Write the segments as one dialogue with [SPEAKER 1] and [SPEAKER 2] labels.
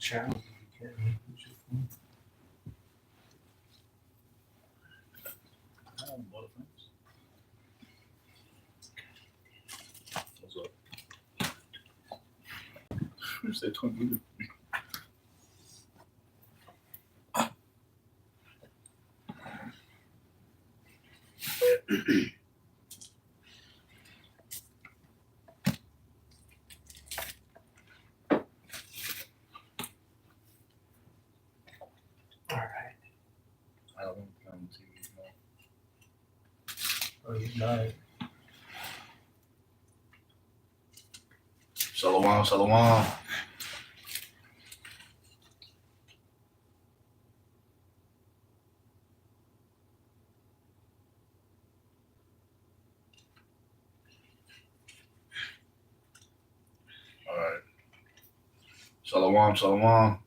[SPEAKER 1] challenge.
[SPEAKER 2] What's up? You said 20.
[SPEAKER 1] All right.
[SPEAKER 2] I don't want to come to you.
[SPEAKER 1] Oh, you died.
[SPEAKER 2] Shalom, shalom. All right. Shalom, shalom.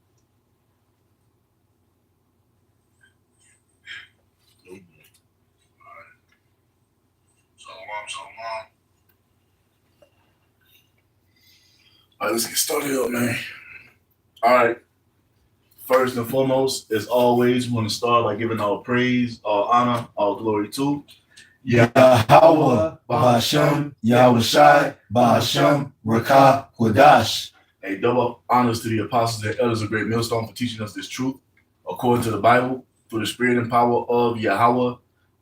[SPEAKER 2] Shalom, shalom. All right, let's get started up, man. All right. First and foremost, as always, we want to start by giving all praise, all honor, all glory to
[SPEAKER 3] Yahweh, Bahasham, Yahushai, Bahasham, Rakah, Hudash.
[SPEAKER 2] A double honors to the apostles and elders of Great Millstone for teaching us this truth according to the Bible through the spirit and power of Yahweh,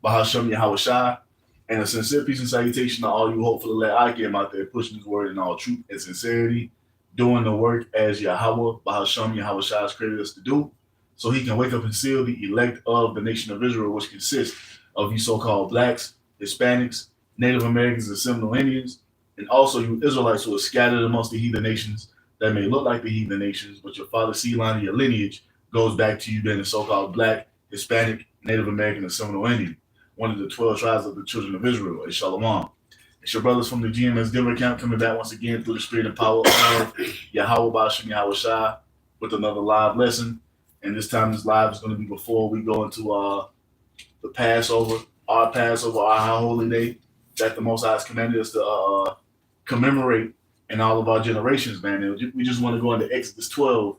[SPEAKER 2] Bahasham, Yahushai, and a sincere peace and salutation to all you hopeful let I get out there pushing his word in all truth and sincerity, doing the work as Yahweh, Bahasham, Yahushai has created us to do, so he can wake up and seal the elect of the nation of Israel, which consists of you so-called blacks, Hispanics, Native Americans, and Seminole Indians, and also you Israelites who are scattered amongst the heathen nations that may look like the heathen nations, but your father's seed line and your lineage goes back to you being a so-called black, Hispanic, Native American, and Seminole Indian, one of the 12 tribes of the children of Israel, a Shalom. It's your brothers from the GMS Denver camp coming back once again through the spirit and power of Yahweh Bashim Yahweh Shai with another live lesson. And this time this live is going to be before we go into the Passover, our high holy day that the Most High has commanded us to commemorate in all of our generations, man. And we just want to go into Exodus 12,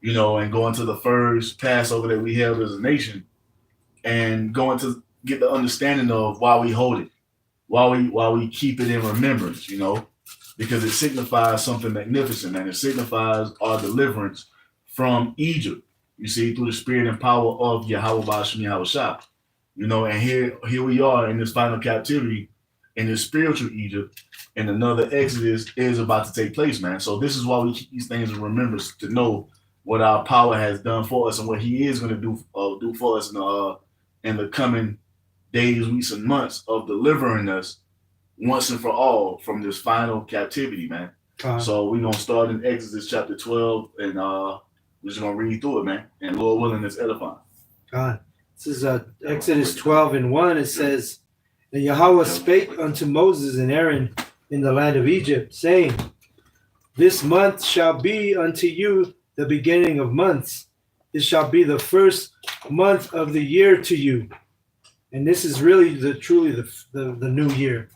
[SPEAKER 2] and go into the first Passover that we held as a nation and go into get the understanding of why we hold it, why we keep it in remembrance, because it signifies something magnificent, man. It signifies our deliverance from Egypt, you see, through the spirit and power of Yahweh Bashim Yahweh Shai. And here we are in this final captivity, in this spiritual Egypt, and another Exodus is about to take place, man. So this is why we keep these things in remembrance, to know what our power has done for us and what He is going to do for us in the coming days, weeks, and months of delivering us once and for all from this final captivity, man. So we're gonna start in Exodus chapter 12, and we're just gonna read through it, man. And Lord willing, it's edifying.
[SPEAKER 1] This is Exodus 12:1. It says, "And Yahweh spake unto Moses and Aaron in the land of Egypt, saying, This month shall be unto you the beginning of months. It shall be the first month of the year to you." And this is really truly the new year.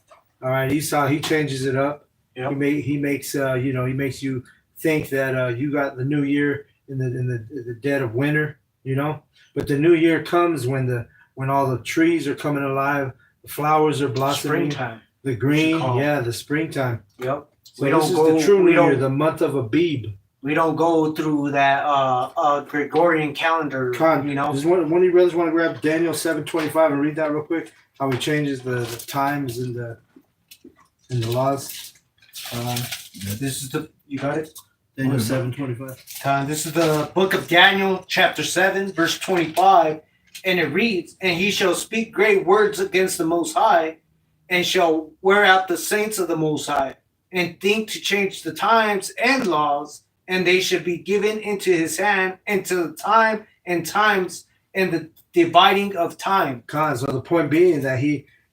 [SPEAKER 1] All right, Esau, he changes it up. Yep. He makes you think that you got the new year in the dead of winter, But the new year comes when all the trees are coming alive, the flowers are blossoming, springtime. The green, the springtime.
[SPEAKER 4] Yep.
[SPEAKER 1] So this is the true new year, the month of Abib.
[SPEAKER 4] We don't go through that Gregorian calendar.
[SPEAKER 1] Does one of you brothers want to grab Daniel 7:25 and read that real quick? How he changes the times and the laws.
[SPEAKER 4] This is you got it.
[SPEAKER 1] Daniel 7:25.
[SPEAKER 4] This is the book of Daniel, chapter 7, verse 25, and it reads, "And he shall speak great words against the Most High, and shall wear out the saints of the Most High, and think to change the times and laws, and they should be given into his hand until the time and times and the dividing of time."
[SPEAKER 1] So the point being that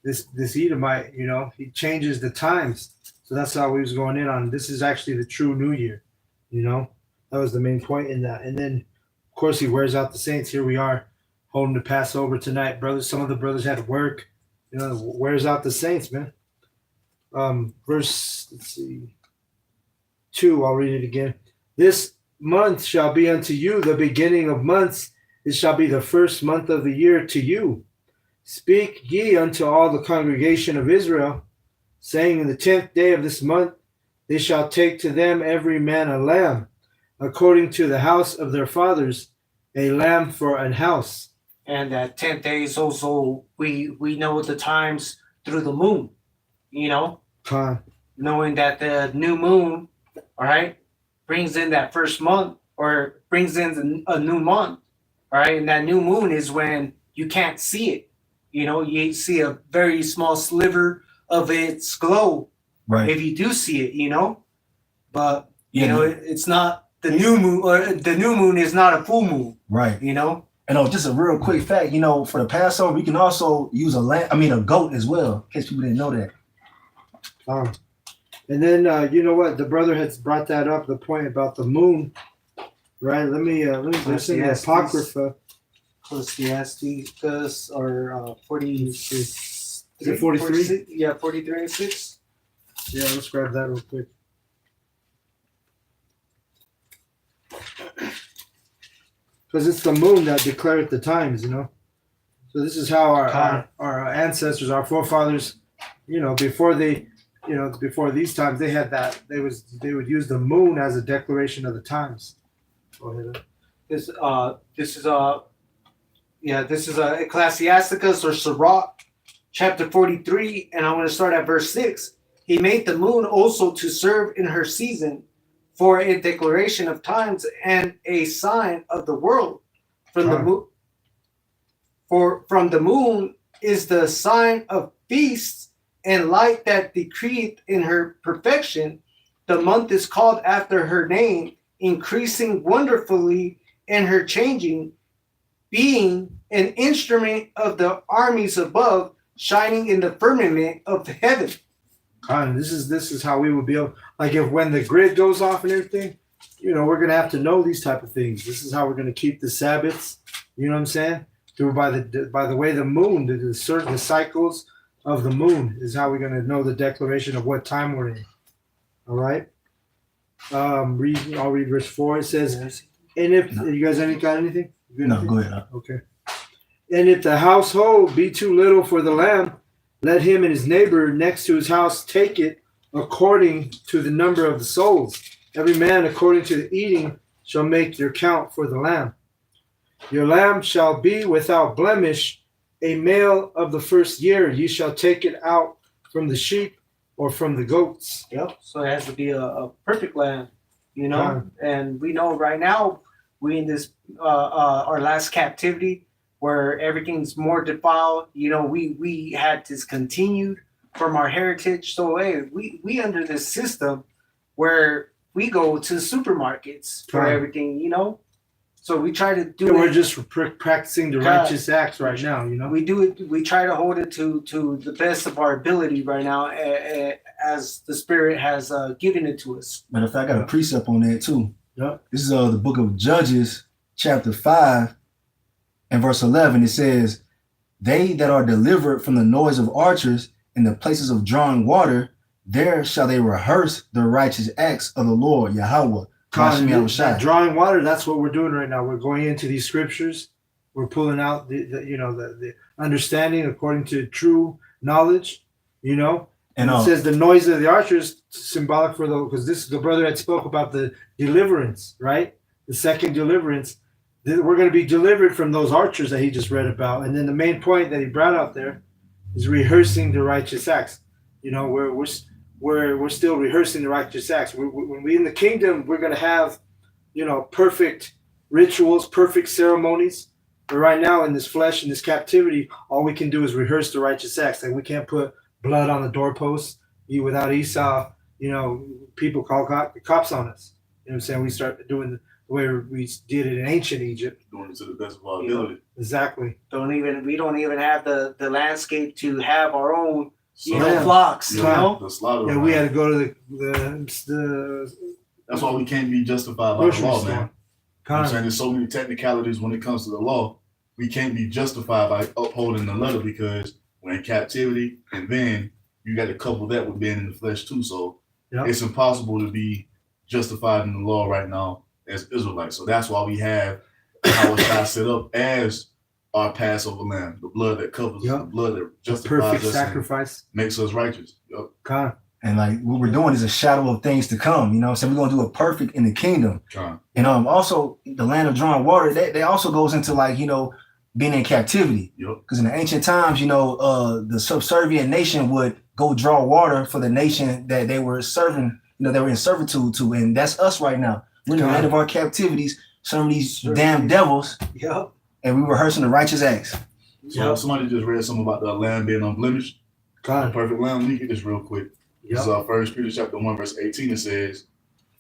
[SPEAKER 1] this Edomite, he changes the times. So that's how he was going in on. This is actually the true New Year, That was the main point in that. And then, of course, he wears out the saints. Here we are holding the Passover tonight, brothers. Some of the brothers had to work. Wears out the saints, man. Verse, 2, I'll read it again. This month shall be unto you the beginning of months. It shall be the first month of the year to you. Speak ye unto all the congregation of Israel, saying, in the 10th day of this month they shall take to them every man a lamb, according to the house of their fathers, a lamb for an house.
[SPEAKER 4] And that 10th day is also, we know the times through the moon, you know, knowing that the new moon, all right, brings in that first month or brings in a new month, all right, and that new moon is when you can't see it, you know, you see a very small sliver of its glow,
[SPEAKER 3] Right.
[SPEAKER 4] if you do see it, you know, but you
[SPEAKER 3] Yeah.
[SPEAKER 4] know, it's not the new moon, or the new moon is not a full moon,
[SPEAKER 3] Right.
[SPEAKER 4] you know.
[SPEAKER 3] And just a real quick fact, you know, for the Passover, we can also use a goat as well, in case people didn't know that.
[SPEAKER 1] And then you know what? The brother has brought that up, the point about the moon, right? Let me listen to Apocrypha.
[SPEAKER 4] Ecclesiasticus or 40.
[SPEAKER 1] Is it 43?
[SPEAKER 4] Yeah, 43 and 6.
[SPEAKER 1] Yeah, let's grab that real quick. Because it's the moon that declared the times, you know. So this is how our ancestors, our forefathers, you know, before these times, they had that. They would use the moon as a declaration of the times. Go ahead.
[SPEAKER 4] This is Ecclesiasticus or Sirach, chapter 43, and I'm going to start at verse 6. He made the moon also to serve in her season, for a declaration of times and a sign of the world. From the moon is the sign of feasts and light that decreeth in her perfection. The month is called after her name, increasing wonderfully in her changing, being an instrument of the armies above, shining in the firmament of heaven.
[SPEAKER 1] This is how we would be able, like, if when the grid goes off and everything, you know, we're gonna have to know these type of things. This is how we're gonna keep the Sabbaths. You know what I'm saying? Through by the way the moon, the cycles of the moon is how we're gonna know the declaration of what time we're in. All right. I'll read verse 4. It says, and if you guys got anything?
[SPEAKER 3] No, go ahead.
[SPEAKER 1] Okay. And if the household be too little for the lamb, let him and his neighbor next to his house take it according to the number of the souls. Every man according to the eating shall make your count for the lamb. Your lamb shall be without blemish, a male of the first year. You shall take it out from the sheep or from the goats.
[SPEAKER 4] Yep. So it has to be a perfect lamb, you know. And we know right now we in this our last captivity, where everything's more defiled. You know, we had discontinued from our heritage. So hey, we under this system where we go to supermarkets for everything, you know. So we try to do
[SPEAKER 1] we're just practicing the righteous acts right now, you know.
[SPEAKER 4] We do it. We try to hold it to the best of our ability right now, as the Spirit has given it to us.
[SPEAKER 3] Matter of fact, I got a precept on that too.
[SPEAKER 1] Yeah.
[SPEAKER 3] This is the book of Judges, chapter 5. In verse 11, it says, they that are delivered from the noise of archers in the places of drawing water, there shall they rehearse the righteous acts of the Lord, Yahweh.
[SPEAKER 1] That drawing water, that's what we're doing right now. We're going into these scriptures. We're pulling out the understanding according to true knowledge, you know. And it says the noise of the archers, symbolic for because the brother had spoke about the deliverance, right? The second deliverance. We're going to be delivered from those archers that he just read about. And then the main point that he brought out there is rehearsing the righteous acts. You know, we're still rehearsing the righteous acts. When we in the kingdom, we're going to have, you know, perfect rituals, perfect ceremonies. But right now in this flesh, in this captivity, all we can do is rehearse the righteous acts. And we can't put blood on the doorposts. Without Esau, you know, people call cops on us. You know what I'm saying? We start doing the way we did it in ancient Egypt.
[SPEAKER 2] Doing it to the best of our ability.
[SPEAKER 1] Exactly.
[SPEAKER 4] We don't even have the landscape to have our own flocks. You know,
[SPEAKER 2] the slaughter.
[SPEAKER 1] Yeah, we had to go to the.
[SPEAKER 2] That's why we can't be justified by the law, man. I'm saying there's so many technicalities when it comes to the law. We can't be justified by upholding the letter because we're in captivity, and then you got to couple that with being in the flesh too. So it's impossible to be justified in the law right now as Israelites. So that's why we have our God set up as our Passover lamb, the blood that covers us, the blood that justifies
[SPEAKER 1] perfect
[SPEAKER 2] us
[SPEAKER 1] sacrifice.
[SPEAKER 2] and makes us righteous. Yep.
[SPEAKER 1] Con.
[SPEAKER 3] And like what we're doing is a shadow of things to come. You know what I'm saying? We're gonna do it perfect in the kingdom.
[SPEAKER 2] Con.
[SPEAKER 3] And also the land of drawing water, they also goes into like, being in captivity.
[SPEAKER 2] Yep.
[SPEAKER 3] Because in the ancient times, the subservient nation would go draw water for the nation that they were serving, they were in servitude to. And that's us right now. We're in the land of our captivities, some of these damn devils.
[SPEAKER 1] Yep.
[SPEAKER 3] And we rehearsing the righteous acts.
[SPEAKER 2] So somebody just read something about the lamb being unblemished. The perfect lamb. Let me get this real quick. This is 1 Peter chapter 1, verse 18. It says,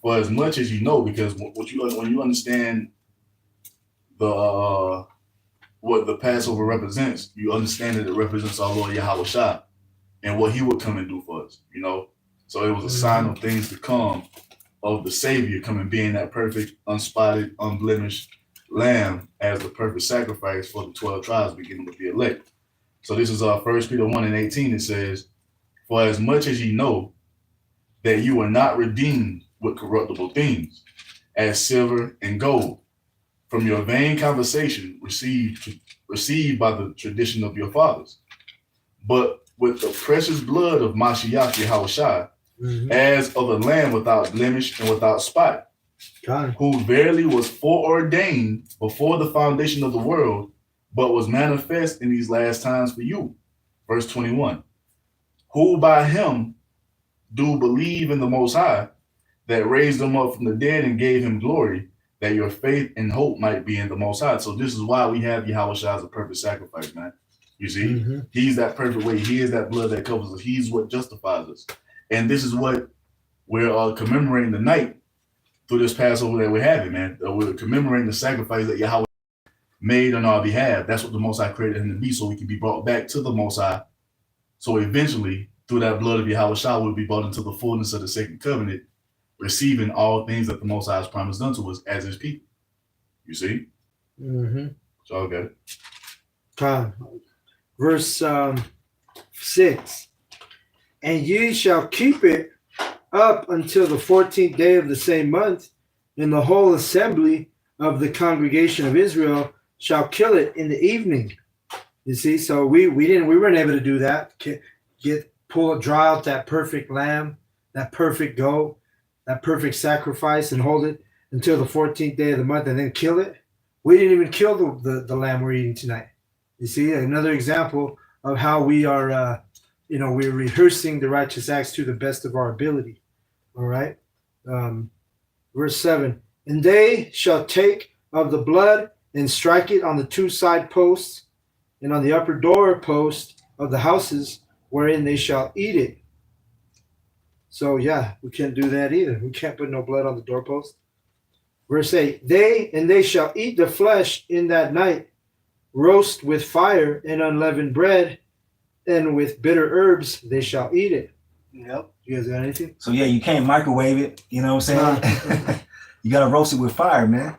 [SPEAKER 2] "For as much as you know," because when you understand the what the Passover represents, you understand that it represents our Lord Yahweh Shai and what he would come and do for us, So it was a sign of things to come, of the Savior coming, being that perfect, unspotted, unblemished lamb as the perfect sacrifice for the 12 tribes, beginning with the elect. So this is 1 Peter 1 and 18. It says, "For as much as ye know that you are not redeemed with corruptible things, as silver and gold, from your vain conversation received by the tradition of your fathers, but with the precious blood of Mashiach Yahushua, as of a lamb without blemish and without spot, who verily was foreordained before the foundation of the world, but was manifest in these last times for you." Verse 21, "Who by him do believe in the Most High, that raised him up from the dead and gave him glory, that your faith and hope might be in the Most High." So this is why we have Yahweh Shai as a perfect sacrifice, man. You see, he's that perfect way. He is that blood that covers us. He's what justifies us. And this is what we're commemorating tonight through this Passover that we're having, man. We're commemorating the sacrifice that Yahweh made on our behalf. That's what the Most High created him to be, so we can be brought back to the Most High. So eventually, through that blood of Yahweh Shai, we'll be brought into the fullness of the sacred covenant, receiving all things that the Most High has promised unto us as his people. You see? So I got it.
[SPEAKER 1] Verse 6, "And ye shall keep it up until the 14th day of the same month, and the whole assembly of the congregation of Israel shall kill it in the evening." You see, so we weren't able to do that. Draw out that perfect lamb, that perfect goat, that perfect sacrifice, and hold it until the 14th day of the month, and then kill it. We didn't even kill the lamb we're eating tonight. You see, another example of how we are, we're rehearsing the righteous acts to the best of our ability. All right. Verse 7, "And they shall take of the blood and strike it on the two side posts and on the upper door post of the houses wherein they shall eat it." So we can't do that either. We can't put no blood on the doorpost. Verse 8, "They shall eat the flesh in that night, roast with fire and unleavened bread, and with bitter herbs they shall eat it." Yep. You guys got anything?
[SPEAKER 3] So you can't microwave it, you know what I'm saying? You gotta roast it with fire, man.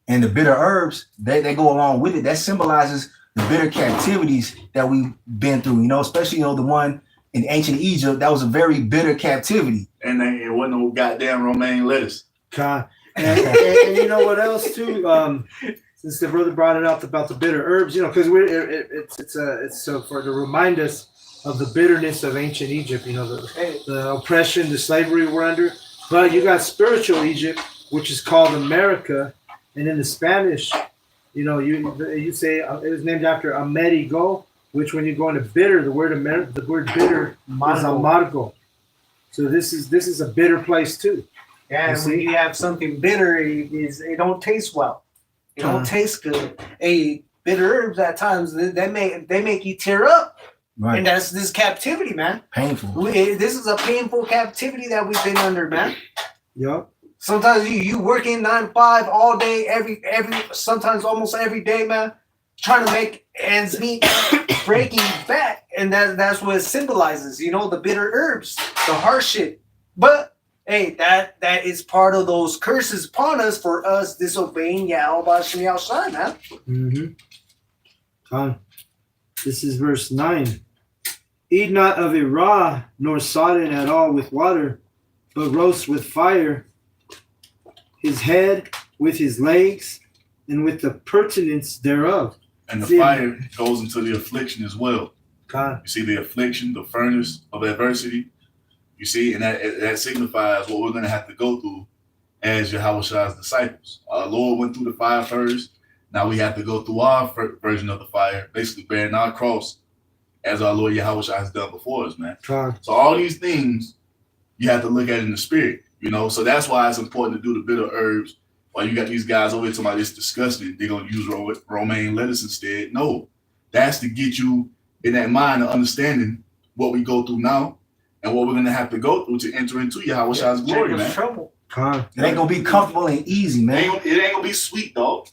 [SPEAKER 3] And the bitter herbs, they go along with it. That symbolizes the bitter captivities that we've been through, especially the one in ancient Egypt. That was a very bitter captivity.
[SPEAKER 2] And it wasn't no goddamn romaine lettuce.
[SPEAKER 1] And you know what else too? Since the brother brought it up about the bitter herbs, because it's so to remind us of the bitterness of ancient Egypt, the oppression, the slavery we're under. But you got spiritual Egypt, which is called America, and in the Spanish, you say it was named after Amerigo, which when you go into bitter, the word bitter is amargo. So this is a bitter place too.
[SPEAKER 4] Yeah, and when you have something bitter, it don't taste well. It don't taste good. Bitter herbs at times they make you tear up. Right. And that's this captivity, man.
[SPEAKER 3] Painful.
[SPEAKER 4] This is a painful captivity that we've been under, man.
[SPEAKER 1] Yep.
[SPEAKER 4] Sometimes you working 9 to 5 all day, every sometimes almost every day, man, trying to make ends meet, breaking back, and that's what it symbolizes. The bitter herbs, the hardship. But hey, that is part of those curses upon us for us disobeying Yahweh Shem Shai, man.
[SPEAKER 1] This is verse 9. "Eat not of it raw, nor sodden at all with water, but roast with fire his head, with his legs, and with the pertinence thereof.
[SPEAKER 2] And the
[SPEAKER 1] See,
[SPEAKER 2] fire goes into the affliction as well.
[SPEAKER 1] God,
[SPEAKER 2] You see the affliction, the furnace of adversity. You see, and that signifies what we're going to have to go through as Yahweh's disciples. Our Lord went through the fire first. Now we have to go through our version of the fire, basically bearing our cross as our Lord Yahweh has done before us, man.
[SPEAKER 1] God.
[SPEAKER 2] So all these things you have to look at in the spirit, you know. So that's why it's important to do the bitter herbs. While you got these guys over here talking about it's disgusting, they're gonna use romaine lettuce instead. No, that's to get you in that mind of understanding what we go through now and what we're gonna have to go through to enter into Yahweh's glory,
[SPEAKER 4] Jacob's
[SPEAKER 2] man.
[SPEAKER 4] trouble.
[SPEAKER 1] God.
[SPEAKER 3] It ain't gonna be comfortable and easy, man.
[SPEAKER 2] It ain't gonna be sweet, dog.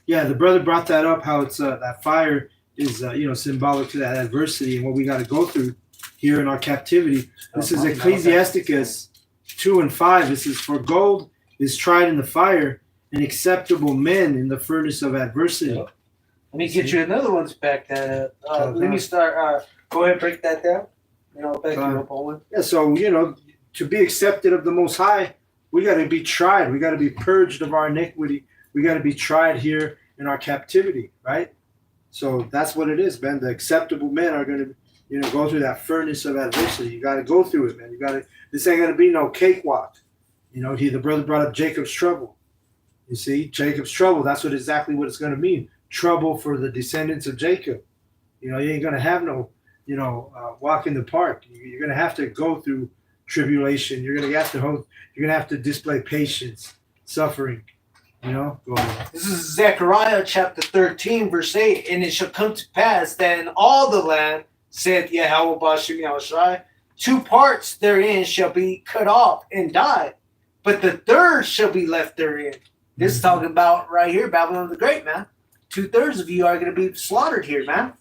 [SPEAKER 1] Yeah, the brother brought that up. How it's that fire is symbolic to that adversity and what we got to go through here in our captivity. This is Ecclesiasticus 2:5. This is, for gold is tried in the fire, and acceptable men in the furnace of adversity.
[SPEAKER 4] Let me get you another one to back that up. Let me start. Go ahead and break that down. Back you up on one.
[SPEAKER 1] Yeah, so to be accepted of the Most High, we got to be tried. We got to be purged of our iniquity. We got to be tried here in our captivity, right? So that's what it is, man. The acceptable men are going to, go through that furnace of adversity. You got to go through it, man. You got to. This ain't going to be no cakewalk. The brother brought up Jacob's trouble. You see, Jacob's trouble. That's exactly what it's going to mean. Trouble for the descendants of Jacob. You ain't going to have no, walk in the park. You're going to have to go through tribulation. You're going to have to display patience, suffering. Go ahead.
[SPEAKER 4] This is Zechariah chapter 13, verse 8. And it shall come to pass that in all the land, saith Yahweh Bashim Yahushai, 2 parts therein shall be cut off and die, but the third shall be left therein. This is talking about right here, Babylon the Great, man. 2/3 of you are going to be slaughtered here, man.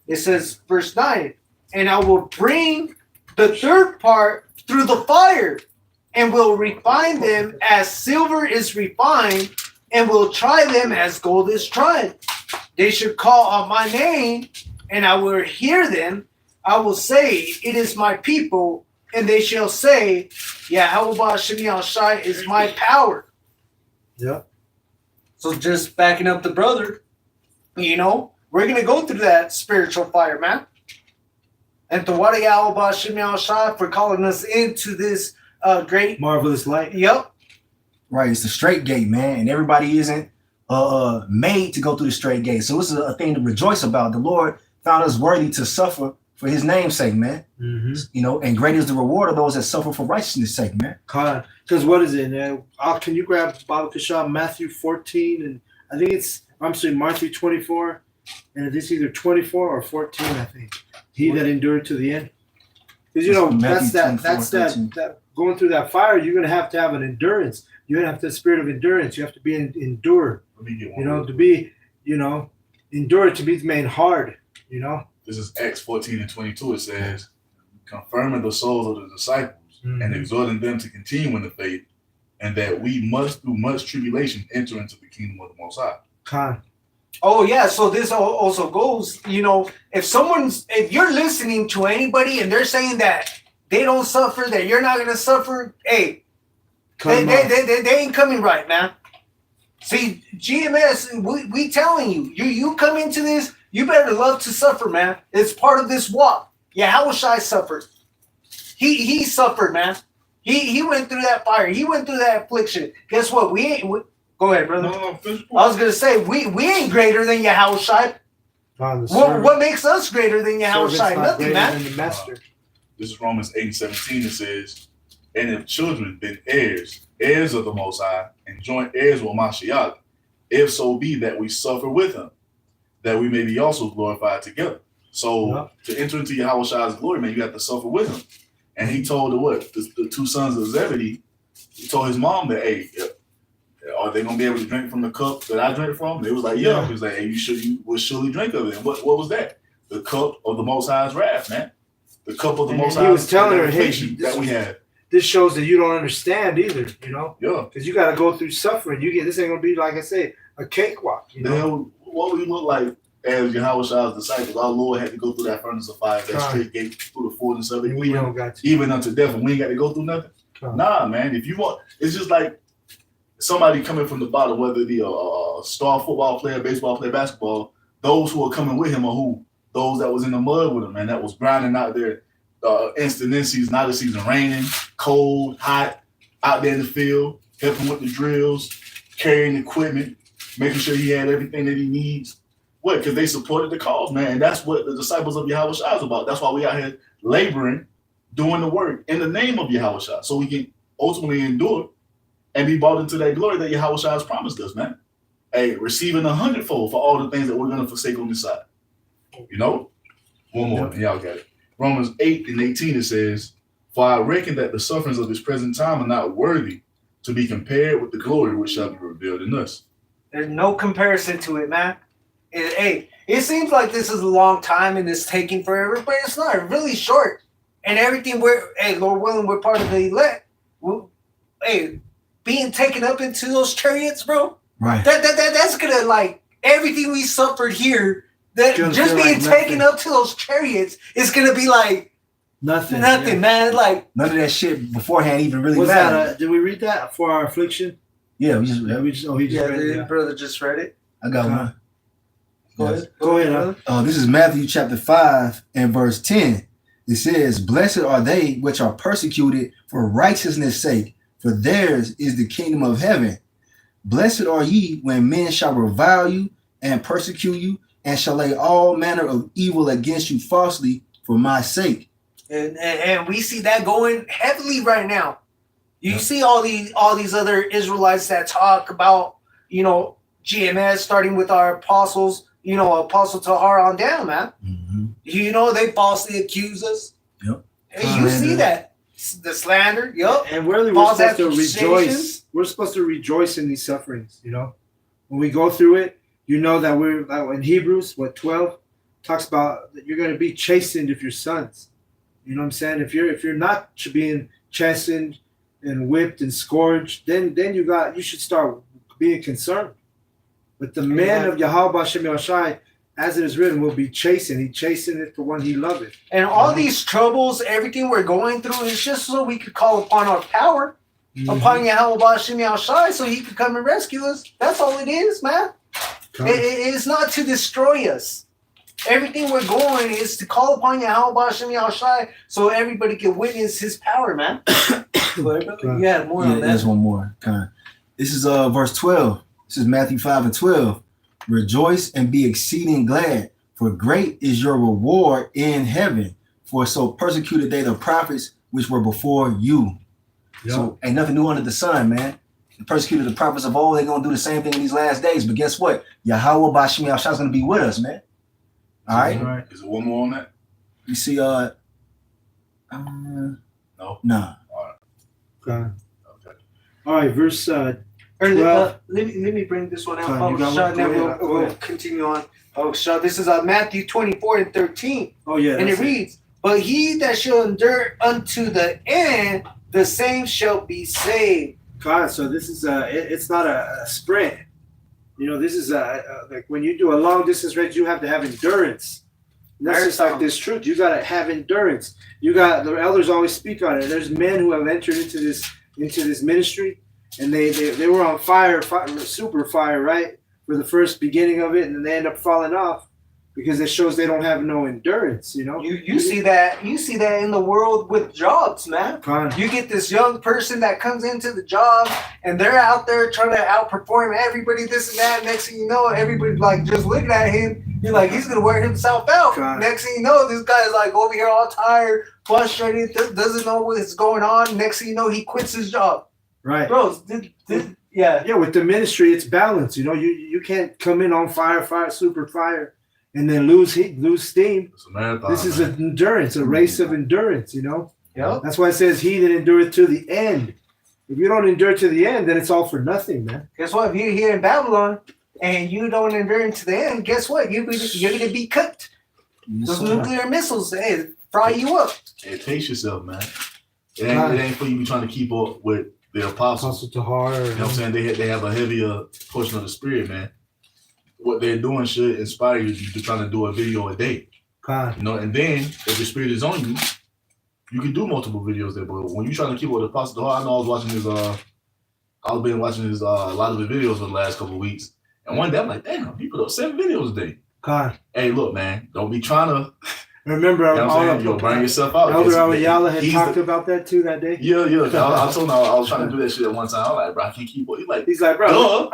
[SPEAKER 4] It says, verse 9, and I will bring the third part through the fire, and will refine them as silver is refined, and will try them as gold is tried. They should call on my name, and I will hear them. I will say, it is my people, and they shall say, Yahweh Shem Shai is my power.
[SPEAKER 1] Yeah.
[SPEAKER 4] So just backing up the brother, we're going to go through that spiritual fire, man. And to what Yahweh Shem Shai for calling us into this great
[SPEAKER 1] marvelous light.
[SPEAKER 4] Yep.
[SPEAKER 3] Right, it's the straight gate, man, and everybody isn't made to go through the straight gate. So this is a thing to rejoice about. The Lord found us worthy to suffer for His name's sake, man.
[SPEAKER 1] Mm-hmm.
[SPEAKER 3] And great is the reward of those that suffer for righteousness' sake, man.
[SPEAKER 1] Because what is it? Can you grab Baba Kashab, Matthew 14, and I think Matthew 24, and it's either 24 or 14, I think. He that endured to the end. Because that going through that fire, you're gonna have to have an endurance. You're gonna have the spirit of endurance. You have to be endure.
[SPEAKER 2] Let me get one.
[SPEAKER 1] To be, endure to be made hard.
[SPEAKER 2] This is Acts 14:22. It says, confirming the souls of the disciples and exhorting them to continue in the faith, and that we must through much tribulation enter into the kingdom of the Most High.
[SPEAKER 4] Oh yeah, so this also goes, if you're listening to anybody and they're saying that they don't suffer, that you're not gonna suffer, hey, they ain't coming right, man. See, GMS, we telling you come into this, you better love to suffer, man. It's part of this walk. Yahweh Shai suffered. He suffered, man. He went through that fire. He went through that affliction. Guess what? Go ahead, brother.
[SPEAKER 2] No,
[SPEAKER 4] I was gonna say we ain't greater than Yahweh Shai. What makes us greater than Yahweh Shai? Nothing, man.
[SPEAKER 1] The master.
[SPEAKER 2] This is Romans 8:17. It says, and if children, then heirs of the Most High, and joint heirs with Mashiach, if so be that we suffer with Him, that we may be also glorified together. So to enter into Yahweh Shai's glory, man, you have to suffer with Him. And He told the 2 sons of Zebedee, He told his mom that, hey, are they gonna be able to drink from the cup that I drank from? They was like, yeah. He was like, hey, you will surely drink of it. And what was that? The cup of the Most High's wrath, man. The cup of the Most High's.
[SPEAKER 1] He was telling her, hey,
[SPEAKER 2] that we had.
[SPEAKER 1] This shows that you don't understand either,
[SPEAKER 2] Yeah.
[SPEAKER 1] Because you got to go through suffering. This ain't gonna be, like I say, a cakewalk.
[SPEAKER 2] What we look like as Yahweh Shai's disciples, our Lord had to go through that furnace of fire, that straight gate through the fullness of it.
[SPEAKER 1] We don't got to.
[SPEAKER 2] Even unto death, and we ain't got to go through nothing. Nah, man. If you want, it's just like somebody coming from the bottom, whether it be a star football player, baseball player, basketball, those who are coming with him are who? Those that was in the mud with him, man, that was grinding out there, instant in season, out of season, raining, cold, hot, out there in the field, helping with the drills, carrying equipment, making sure he had everything that he needs. What? Because they supported the cause, man. And that's what the disciples of Yahweh Shai is about. That's why we out here laboring, doing the work in the name of Yahweh Shai, so we can ultimately endure and be brought into that glory that Yahweh Shai has promised us, man. Hey, receiving 100-fold for all the things that we're going to forsake on this side. You know? One more, and y'all got it. Romans 8:18, it says, "For I reckon that the sufferings of this present time are not worthy to be compared with the glory which shall be revealed in us."
[SPEAKER 4] There's no comparison to it, man. It seems like this is a long time and it's taking forever, but it's not. It's really short. And everything Lord willing, we're part of the elect. Being taken up into those chariots, bro.
[SPEAKER 3] Right.
[SPEAKER 4] That's gonna, like, everything we suffered here, that just being taken up to those chariots is gonna be like nothing, man. Like
[SPEAKER 3] none of that shit beforehand even really
[SPEAKER 1] was
[SPEAKER 3] mattered.
[SPEAKER 1] Did we read that for our affliction?
[SPEAKER 3] Yeah, we just
[SPEAKER 1] read it.
[SPEAKER 4] Brother just read it.
[SPEAKER 3] I got one.
[SPEAKER 1] Go ahead.
[SPEAKER 3] This is Matthew chapter 5 and verse 10. It says, "Blessed are they which are persecuted for righteousness' sake, for theirs is the kingdom of heaven. Blessed are ye when men shall revile you and persecute you, and shall lay all manner of evil against you falsely for my sake."
[SPEAKER 4] And we see that going heavily right now. You see all these other Israelites that talk about, GMS, starting with our apostles, Apostle Tahar on down, man.
[SPEAKER 3] Mm-hmm.
[SPEAKER 4] They falsely accuse us.
[SPEAKER 3] Yep.
[SPEAKER 4] And you see that. The slander, yep.
[SPEAKER 1] And really, we're supposed to rejoice. We're supposed to rejoice in these sufferings, When we go through it, that we're, like in Hebrews, 12, talks about that you're going to be chastened if you're sons. You know what I'm saying? If you're not being chastened and whipped and scourged, then you should start being concerned. But the man of Yahweh Shem Yahushai, as it is written, will be chastened. He chasteneth the one he loveth.
[SPEAKER 4] And all these troubles, everything we're going through, is just so we could call upon our power, upon Yahweh Shem Yahushai, so he could come and rescue us. That's all it is, man. It's not to destroy us. Everything we're going is to call upon Yahweh Shem Yahushai, so everybody can witness his power, man. Yeah, more on that.
[SPEAKER 3] There's one more. This is verse 12. This is Matthew 5 and 12. "Rejoice and be exceeding glad, for great is your reward in heaven. For so persecuted they the prophets which were before you." Yep. So ain't nothing new under the sun, man. They persecuted the prophets of old. They're going to do the same thing in these last days. But guess what? Yahweh Bashim Yahushua is going to be with us, man. All right.
[SPEAKER 2] Is there one more on that?
[SPEAKER 3] You see,
[SPEAKER 2] no.
[SPEAKER 3] Nah.
[SPEAKER 1] Okay. All right, verse
[SPEAKER 4] 12. Let me bring this one out. We'll continue on. This is Matthew 24 and 13.
[SPEAKER 1] Oh, yeah.
[SPEAKER 4] And it reads, "But he that shall endure unto the end, the same shall be saved."
[SPEAKER 1] God, so this is it's not a sprint. This is like when you do a long distance race, you have to have endurance. And that's just like this truth. You got to have endurance. The elders always speak on it. There's men who have entered into this ministry, and they were on fire, super fire, right, for the first beginning of it, and then they end up falling off because it shows they don't have no endurance.
[SPEAKER 4] You see that in the world with jobs, man. You get this young person that comes into the job, and they're out there trying to outperform everybody, this and that. Next thing you know, everybody's like just looking at him. You're like, he's gonna wear himself out. Next thing you know, this guy's like over here all tired, frustrated, doesn't know what's going on. Next thing you know, he quits his job.
[SPEAKER 1] Right,
[SPEAKER 4] bro. Yeah. With
[SPEAKER 1] the ministry, it's balance. You can't come in on fire, super fire, and then lose steam.
[SPEAKER 2] It's a marathon.
[SPEAKER 1] This is an endurance, a race of endurance.
[SPEAKER 4] Yeah.
[SPEAKER 1] That's why it says, "He that endureth to the end." If you don't endure to the end, then it's all for nothing, man.
[SPEAKER 4] Guess what? If you're here in Babylon and you don't endure to the end, guess what? You're going to be cooked. Those nuclear missiles, fry you up.
[SPEAKER 2] Hey, pace yourself, man. It ain't for you to be trying to keep up with the apostles.
[SPEAKER 1] Apostle Tahar.
[SPEAKER 2] You know what I'm saying? They have a heavier portion of the spirit, man. What they're doing should inspire you to trying to do a video a day. And then if the spirit is on you, you can do multiple videos there. But when you're trying to keep up with Apostle Tahar, I know I was watching I've been watching his a lot of his videos for the last couple of weeks, and one day I'm like, damn, he put up 7 videos a day.
[SPEAKER 1] God.
[SPEAKER 2] Hey, look, man, don't be trying to.
[SPEAKER 1] Remember,
[SPEAKER 2] You know what I'm saying? You'll burn yourself out.
[SPEAKER 1] Elder Alayala had talked about that too that day.
[SPEAKER 2] Yeah. I told him I was trying to do that shit at one time. I'm like, bro, I can't keep up. He's like,
[SPEAKER 1] bro,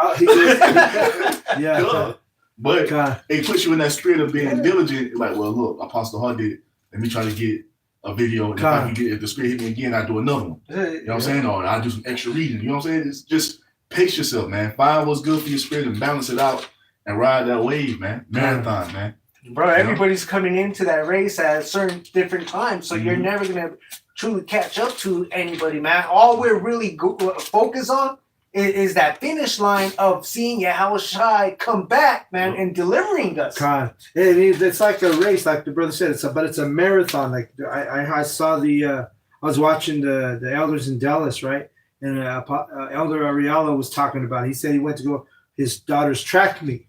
[SPEAKER 2] yeah. Duh. But it puts you in that spirit of being diligent. Like, well, look, Apostle Hart did it. Let me try to get a video. And if the spirit hit me again, I do another one. You know what I'm saying? Or I do some extra reading. You know what I'm saying? It's just pace yourself, man. Find what's good for your spirit and balance it out and ride that wave, man. Marathon, man.
[SPEAKER 4] Bro, everybody's coming into that race at certain different times, so you're never gonna truly catch up to anybody, man. All we're really focused on is that finish line of seeing Yahushua come back, man, and delivering us.
[SPEAKER 1] God, it's like a race, like the brother said. It's a marathon. Like I saw I was watching the elders in Dallas, right? And Elder Ariella was talking about it. He said he went to go his daughter's track meet.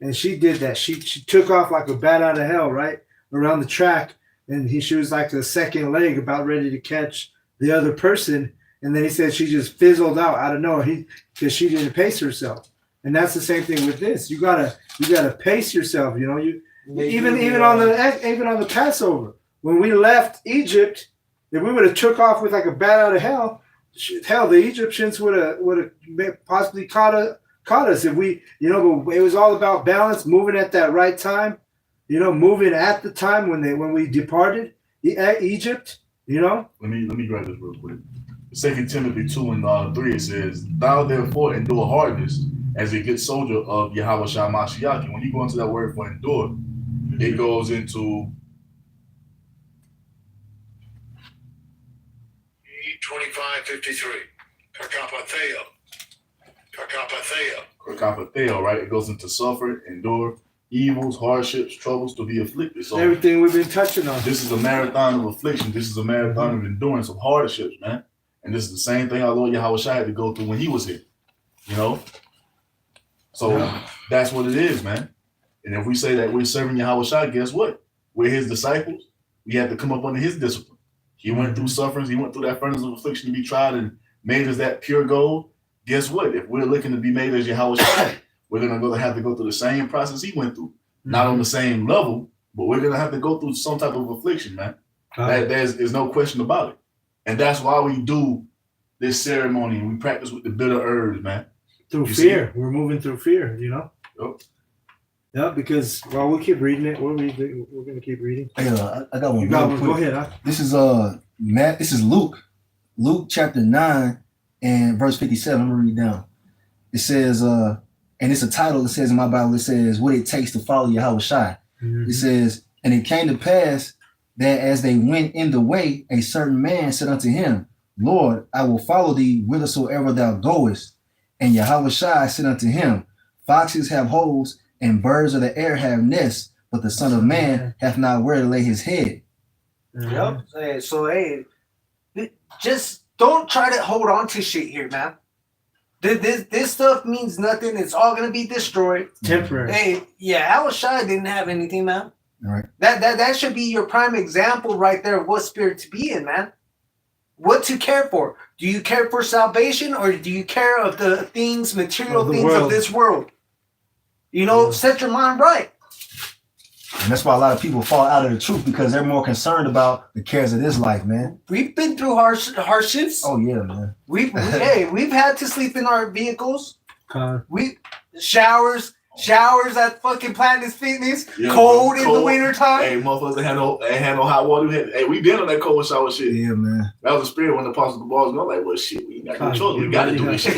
[SPEAKER 1] And she did that. She took off like a bat out of hell, right, around the track. And she was like the second leg, about ready to catch the other person. And then he said she just fizzled out of nowhere because she didn't pace herself. And that's the same thing with this. You gotta pace yourself. You know, even on the Passover, when we left Egypt, if we would have took off with like a bat out of hell, the Egyptians would have possibly caught us if we, but it was all about balance, moving at that right time, moving at the time when we departed Egypt, Let
[SPEAKER 2] me grab this real quick. 2 Timothy 2:3, it says, "Thou therefore endure hardness as a good soldier of Yahushua Mashiach." And when you go into that word for endure, it goes into
[SPEAKER 5] 25:53.
[SPEAKER 2] Kakapatheo, right? It goes into suffer, endure, evils, hardships, troubles, to be afflicted. So
[SPEAKER 1] everything we've been touching on.
[SPEAKER 2] This is a marathon of affliction. This is a marathon of endurance, of hardships, man. And this is the same thing our Lord Yahushua had to go through when he was here. So that's what it is, man. And if we say that we're serving Yahushua, guess what? We're his disciples. We have to come up under his discipline. He went through sufferings. He went through that furnace of affliction to be tried and made us that pure gold. Guess what? If we're looking to be made as Yahushua, we're going to have to go through the same process he went through. Not on the same level, but we're going to have to go through some type of affliction, man. There's no question about it. And that's why we do this ceremony and we practice with the bitter herbs, man.
[SPEAKER 1] Through fear. We're moving through fear, Yep. Yeah, because we'll keep reading it. We're going to keep reading.
[SPEAKER 3] Hey, I got one.
[SPEAKER 1] Go ahead. Huh?
[SPEAKER 3] This is This is Luke chapter 9 and verse 57. I'm gonna read down. It says, and it's a title. It says in my Bible. It says, "What it takes to follow Yahushua." It says, "And it came to pass that as they went in the way, a certain man said unto him, Lord, I will follow thee whithersoever thou goest. And Yahushua said unto him, Foxes have holes, and birds of the air have nests, but the Son of Man hath not where to lay his head."
[SPEAKER 4] Yep. So just don't try to hold on to shit here, man. This stuff means nothing. It's all gonna be destroyed.
[SPEAKER 1] Temporary.
[SPEAKER 4] Hey, Yahushua didn't have anything, man.
[SPEAKER 3] All right.
[SPEAKER 4] That should be your prime example right there of what spirit to be in, man. What to care for. Do you care for salvation, or do you care of the things, material things of this world? Set your mind right.
[SPEAKER 3] And that's why a lot of people fall out of the truth, because they're more concerned about the cares of this life, man.
[SPEAKER 4] We've been through hardships.
[SPEAKER 3] Oh yeah, man.
[SPEAKER 4] We've had to sleep in our vehicles. We showers at fucking Planet Fitness.
[SPEAKER 2] Yeah,
[SPEAKER 4] cold in the winter time.
[SPEAKER 2] Hey, motherfuckers, they had no hot water. We been on that cold shower shit.
[SPEAKER 3] Yeah, man.
[SPEAKER 2] That was the spirit when the apostle the balls go like, well, shit, we got no choice. We got to do this shit.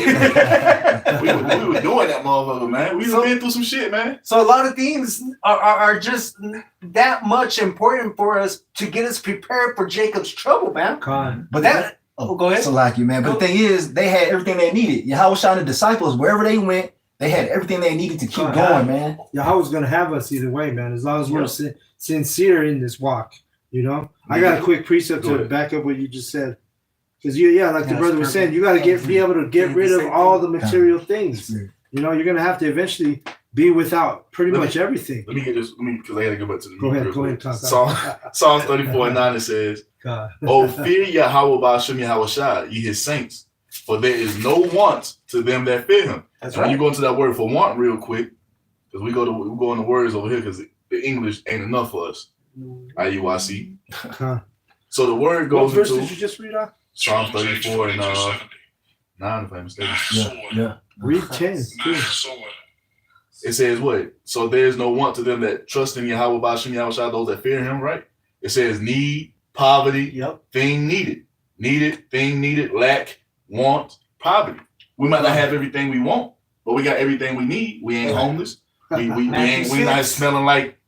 [SPEAKER 2] we were doing that, motherfucker, man. We been through some shit, man.
[SPEAKER 4] So a lot of things are just that much important for us to get us prepared for Jacob's trouble, man.
[SPEAKER 3] But
[SPEAKER 4] go ahead.
[SPEAKER 3] So like you, man. But the thing is, they had everything they needed. Yahushua and the disciples, wherever they went, they had everything they needed to keep going, man.
[SPEAKER 1] Yahweh's going to have us either way, man, as long as we're sincere in this walk, I got a quick precept to back up what you just said. Because, like the brother was saying, you got to be able to get rid of all the material things. You're going to have to eventually be without pretty much everything.
[SPEAKER 2] Let me get this, because I got to go back to the
[SPEAKER 1] Go ahead, talk.
[SPEAKER 2] Psalm 34:9, it says, "Oh, fear Yahweh Ba'ashem Yahushua, ye his saints, For there is no want to them that fear him.
[SPEAKER 4] That's
[SPEAKER 2] When
[SPEAKER 4] right.
[SPEAKER 2] you go into that word for want real quick, because we go in the words over here because the English ain't enough for us. IUIC.
[SPEAKER 1] Huh.
[SPEAKER 2] So the word
[SPEAKER 1] What
[SPEAKER 2] goes
[SPEAKER 1] verse
[SPEAKER 2] into
[SPEAKER 1] did you just read off?
[SPEAKER 2] Psalm 34 and 9, if I'm mistaken.
[SPEAKER 3] Yeah.
[SPEAKER 1] Read 10 too.
[SPEAKER 2] It says what? So there's no want to them that trust in Yahweh Bashim Yahushua, those that fear him, right? It says need, poverty,
[SPEAKER 4] Yep.
[SPEAKER 2] thing needed. Needed, thing needed, lack, want, poverty. We might not have everything we want, but we got everything we need. We ain't homeless. We not smelling like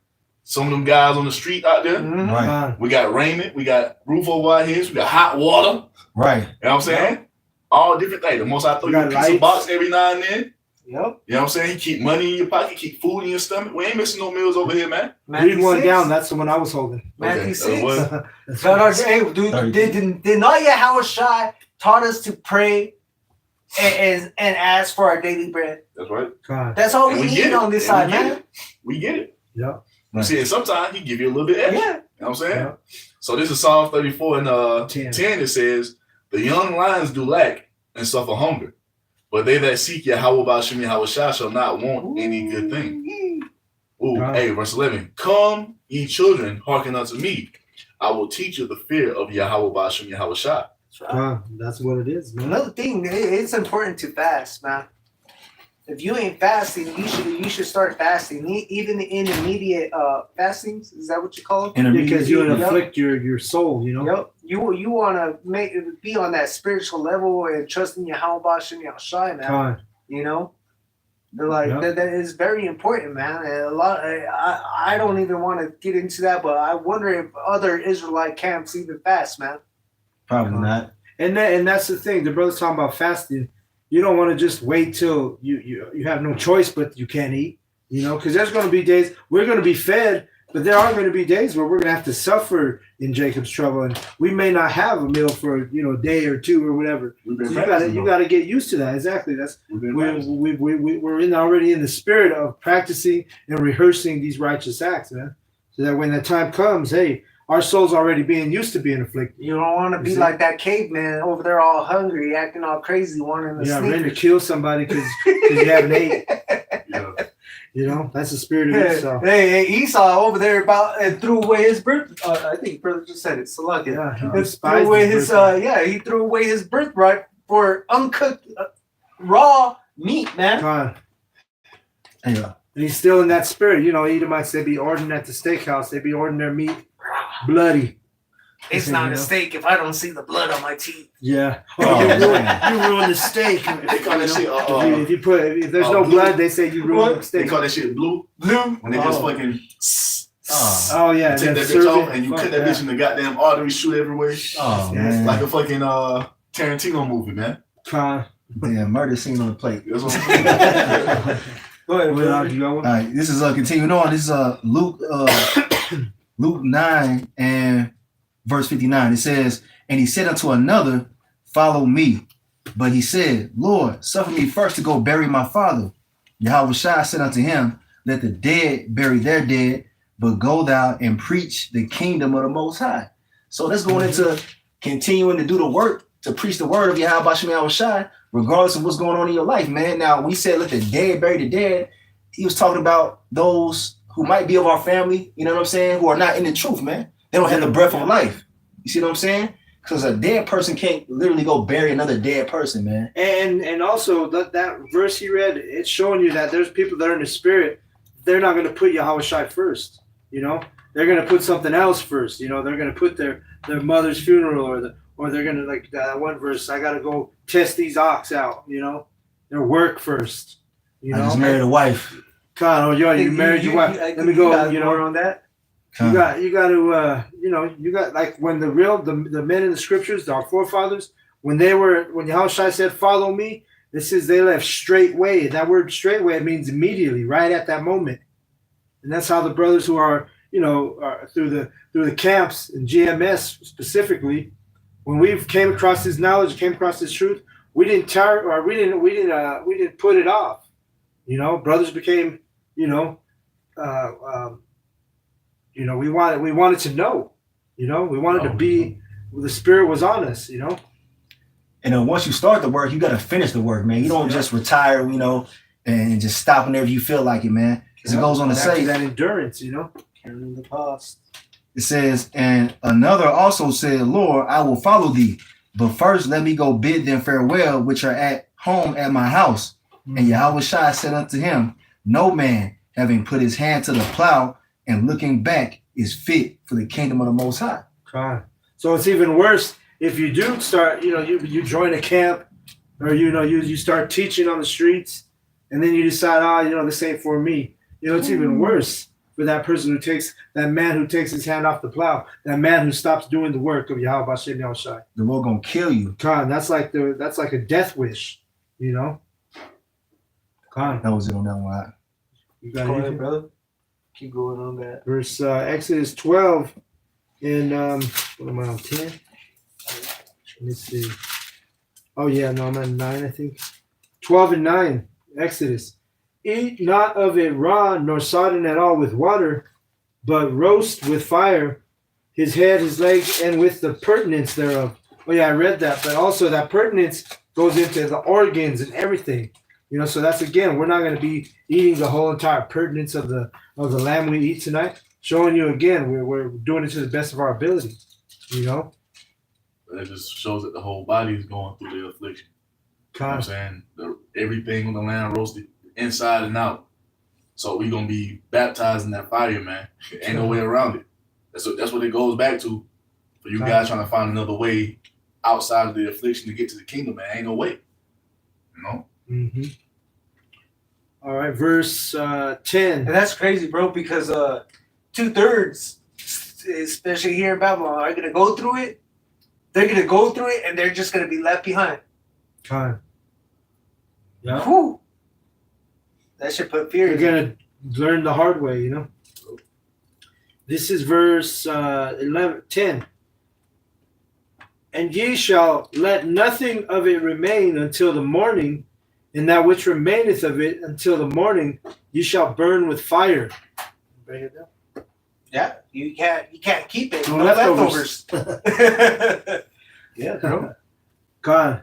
[SPEAKER 2] some of them guys on the street out there.
[SPEAKER 4] Mhm.
[SPEAKER 3] Right.
[SPEAKER 2] We got raiment, we got roof over our heads, we got hot water.
[SPEAKER 3] Right.
[SPEAKER 2] You know what I'm saying? All different things. The most I throw
[SPEAKER 1] We
[SPEAKER 2] you a
[SPEAKER 1] got
[SPEAKER 2] pizza
[SPEAKER 1] lights.
[SPEAKER 2] box every now and then.
[SPEAKER 4] Yep.
[SPEAKER 2] You know what I'm saying? You keep money in your pocket, keep food in your stomach. We ain't missing no meals over here, man.
[SPEAKER 1] Read one down. That's the one I was holding.
[SPEAKER 4] Matthew
[SPEAKER 2] Okay,
[SPEAKER 4] 6.
[SPEAKER 2] what?
[SPEAKER 1] That's
[SPEAKER 4] God,
[SPEAKER 1] right.
[SPEAKER 4] hey, dude,
[SPEAKER 3] 30.
[SPEAKER 4] did not Yahweh Shai taught us to pray and ask for our daily bread?
[SPEAKER 2] That's right.
[SPEAKER 1] God.
[SPEAKER 4] That's all
[SPEAKER 2] And
[SPEAKER 4] we
[SPEAKER 2] get
[SPEAKER 4] need
[SPEAKER 2] it.
[SPEAKER 4] on this
[SPEAKER 2] And
[SPEAKER 4] side,
[SPEAKER 2] we get
[SPEAKER 4] man.
[SPEAKER 2] it. We get it.
[SPEAKER 1] Yeah.
[SPEAKER 2] You
[SPEAKER 3] Right.
[SPEAKER 2] see, and sometimes he give you a little bit extra.
[SPEAKER 4] Yeah.
[SPEAKER 2] You know what I'm saying?
[SPEAKER 1] Yeah.
[SPEAKER 2] So this is Psalm 34 and
[SPEAKER 1] 10.
[SPEAKER 2] 10. It says, the young lions do lack and suffer hunger, but they that seek Yahweh Bashim Yahushua shall not want any good thing. Ooh,
[SPEAKER 1] Wow.
[SPEAKER 2] hey, verse 11. Come, ye children, hearken unto me. I will teach you the fear of Yahweh Bashim Yahushua.
[SPEAKER 4] That's right.
[SPEAKER 1] God. That's what it is, man.
[SPEAKER 4] Another thing, it's important to fast, man. If you ain't fasting, you should start fasting. Even intermediate fastings, is that what you call it?
[SPEAKER 1] Because you
[SPEAKER 4] Yep.
[SPEAKER 1] afflict your soul, you know.
[SPEAKER 4] Yep. You want to be on that spiritual level and trusting Yahweh Bashim Yahushua, man.
[SPEAKER 1] God.
[SPEAKER 4] You know, they're like
[SPEAKER 1] Yep.
[SPEAKER 4] that is very important, man. And a lot. I don't even want to get into that, but I wonder if other Israelite camps even fast, man.
[SPEAKER 3] Probably not.
[SPEAKER 1] And that's the thing. The brother's talking about fasting. You don't want to just wait till you have no choice, but you can't eat. You know, because there's going to be days we're going to be fed, but there are going to be days where we're going to have to suffer in Jacob's trouble, and we may not have a meal for a day or two or whatever.
[SPEAKER 2] We've been
[SPEAKER 1] So
[SPEAKER 2] practicing,
[SPEAKER 1] you
[SPEAKER 2] though.
[SPEAKER 1] got to get used to that. Exactly. That's
[SPEAKER 2] We've been practicing.
[SPEAKER 1] we're already in the spirit of practicing and rehearsing these righteous acts, man. So that when the time comes, hey, our soul's already being used to being afflicted.
[SPEAKER 4] You don't want to be
[SPEAKER 1] You see?
[SPEAKER 4] like that caveman over there, all hungry, acting all crazy, wanting to
[SPEAKER 1] Yeah, ready to
[SPEAKER 4] sneakers.
[SPEAKER 1] kill somebody because you haven't ate.
[SPEAKER 2] Yeah.
[SPEAKER 1] You know, that's the spirit of
[SPEAKER 4] Hey,
[SPEAKER 1] Esau.
[SPEAKER 4] hey, Esau over there about and threw away his birth. I think brother just said it. Salak.
[SPEAKER 1] Yeah, he
[SPEAKER 4] He threw
[SPEAKER 1] despised
[SPEAKER 4] away
[SPEAKER 1] his
[SPEAKER 4] his
[SPEAKER 1] birthright.
[SPEAKER 4] he threw away his birthright for uncooked raw meat, man.
[SPEAKER 1] God.
[SPEAKER 3] Yeah.
[SPEAKER 1] And he's still in that spirit. You know, Edomites, they be ordering at the steakhouse. They be ordering their meat bloody.
[SPEAKER 4] It's
[SPEAKER 1] You
[SPEAKER 4] not
[SPEAKER 1] know?
[SPEAKER 4] a steak if I don't see the blood on my teeth.
[SPEAKER 1] Yeah.
[SPEAKER 3] Oh, man.
[SPEAKER 1] You ruined the steak.
[SPEAKER 2] They call that shit,
[SPEAKER 1] if there's no
[SPEAKER 2] blue.
[SPEAKER 1] blood, they say you ruined the
[SPEAKER 2] They
[SPEAKER 1] steak.
[SPEAKER 2] call that shit blue.
[SPEAKER 4] Blue.
[SPEAKER 2] When they just
[SPEAKER 1] Oh.
[SPEAKER 2] fucking
[SPEAKER 3] Oh,
[SPEAKER 1] Oh yeah,
[SPEAKER 2] you take
[SPEAKER 1] and
[SPEAKER 2] that
[SPEAKER 1] serve
[SPEAKER 2] bitch off
[SPEAKER 1] it.
[SPEAKER 2] and you
[SPEAKER 1] Fuck
[SPEAKER 2] cut that bitch in the goddamn artery, shoot everywhere.
[SPEAKER 3] oh
[SPEAKER 1] Yeah,
[SPEAKER 3] man.
[SPEAKER 2] Like a fucking Tarantino movie, man.
[SPEAKER 1] Con.
[SPEAKER 3] Yeah, murder scene on the plate.
[SPEAKER 2] That's what I'm saying.
[SPEAKER 4] Go ahead,
[SPEAKER 1] Well,
[SPEAKER 4] brother.
[SPEAKER 1] you got
[SPEAKER 3] All
[SPEAKER 1] one?
[SPEAKER 3] right, this is continuing on. This is Luke Luke 9 and verse 59. It says, and he said unto another, follow me. But he said, Lord, suffer me first to go bury my father. Yahweh Shai said unto him, let the dead bury their dead, but go thou and preach the kingdom of the Most High. So that's going into continuing to do the work, to preach the word of Yahweh Shai, regardless of what's going on in your life, man. Now, we said let the dead bury the dead. He was talking about those who might be of our family, you know what I'm saying, who are not in the truth, man. They don't have the breath of life. You see what I'm saying? Because a dead person can't literally go bury another dead person, man.
[SPEAKER 1] And also that verse he read, it's showing you that there's people that are in the spirit. They're not going to put Yahweh Shai first. You know, they're going to put something else first. You know, they're going to put their mother's funeral or they're going to, like that one verse, I got to go test these ox out. You know, their work first. You
[SPEAKER 3] I
[SPEAKER 1] know,
[SPEAKER 3] just married a wife.
[SPEAKER 1] God, oh yeah, you married your wife. Let me go.
[SPEAKER 4] got
[SPEAKER 1] You
[SPEAKER 4] more
[SPEAKER 1] know,
[SPEAKER 4] on that.
[SPEAKER 1] you got to you got like when the men in the scriptures, our forefathers, when Yahweh Shai said follow me, this is they left straightway. That word straightway means immediately, right at that moment. And that's how the brothers who are through the camps in GMS specifically, when we came across this knowledge, came across this truth, we didn't put it off. You know, brothers became we wanted to know. You know, we wanted to be. The spirit was on us. You know,
[SPEAKER 3] And then once you start the work, you got to finish the work, man. You don't just retire, and just stop whenever you feel like it, man. Because it goes on to say
[SPEAKER 1] that endurance,
[SPEAKER 4] Carrying the past.
[SPEAKER 3] it says, and another also said, Lord, I will follow thee. But first let me go bid them farewell, which are at home at my house. And Yahweh Shai said unto him, no man, having put his hand to the plow and looking back, is fit for the kingdom of the Most High.
[SPEAKER 1] God. So it's even worse if you do start, you join a camp, or you start teaching on the streets, and then you decide, this ain't for me. It's even worse for that person that man who takes his hand off the plow, that man who stops doing the work of Yahweh Bashem Yahushai.
[SPEAKER 3] The Lord gonna kill you.
[SPEAKER 1] God, that's like a death wish, God.
[SPEAKER 3] That was it on that one.
[SPEAKER 1] You got
[SPEAKER 4] Go
[SPEAKER 1] anything?
[SPEAKER 4] ahead, brother. Keep going on that.
[SPEAKER 1] Verse Exodus 12 in what am I on 10? Let me see. Oh yeah, no, I'm at 9, I think. 12 and 9, Exodus. Eat not of it raw, nor sodden at all with water, but roast with fire his head, his legs, and with the pertinence thereof. Oh yeah, I read that, but also that pertinence goes into the organs and everything. So that's, again, we're not going to be eating the whole entire pertinence of the lamb we eat tonight. Showing you again, we're doing it to the best of our ability.
[SPEAKER 2] But it just shows that the whole body is going through the affliction. You know what I'm saying? Everything on the lamb roasted inside and out. So we're gonna be baptized in that fire, man. Ain't no way around it. That's what it goes back to. For you guys trying to find another way outside of the affliction to get to the kingdom, man. Ain't no way.
[SPEAKER 1] Mm-hmm. All right, verse 10.
[SPEAKER 4] And that's crazy, bro, because 2/3, especially here in Babylon, are going to go through it. They're going to go through it, and they're just going to be left behind.
[SPEAKER 1] Time. Yeah.
[SPEAKER 4] Whew. That should put fear
[SPEAKER 1] You're
[SPEAKER 4] in
[SPEAKER 1] going to learn the hard way, This is verse 10. And ye shall let nothing of it remain until the morning, and that which remaineth of it until the morning ye shall burn with fire. Bring it down.
[SPEAKER 4] Yeah, you can't keep it.
[SPEAKER 1] No
[SPEAKER 4] No
[SPEAKER 1] leftovers.
[SPEAKER 4] Yeah, bro.
[SPEAKER 1] God.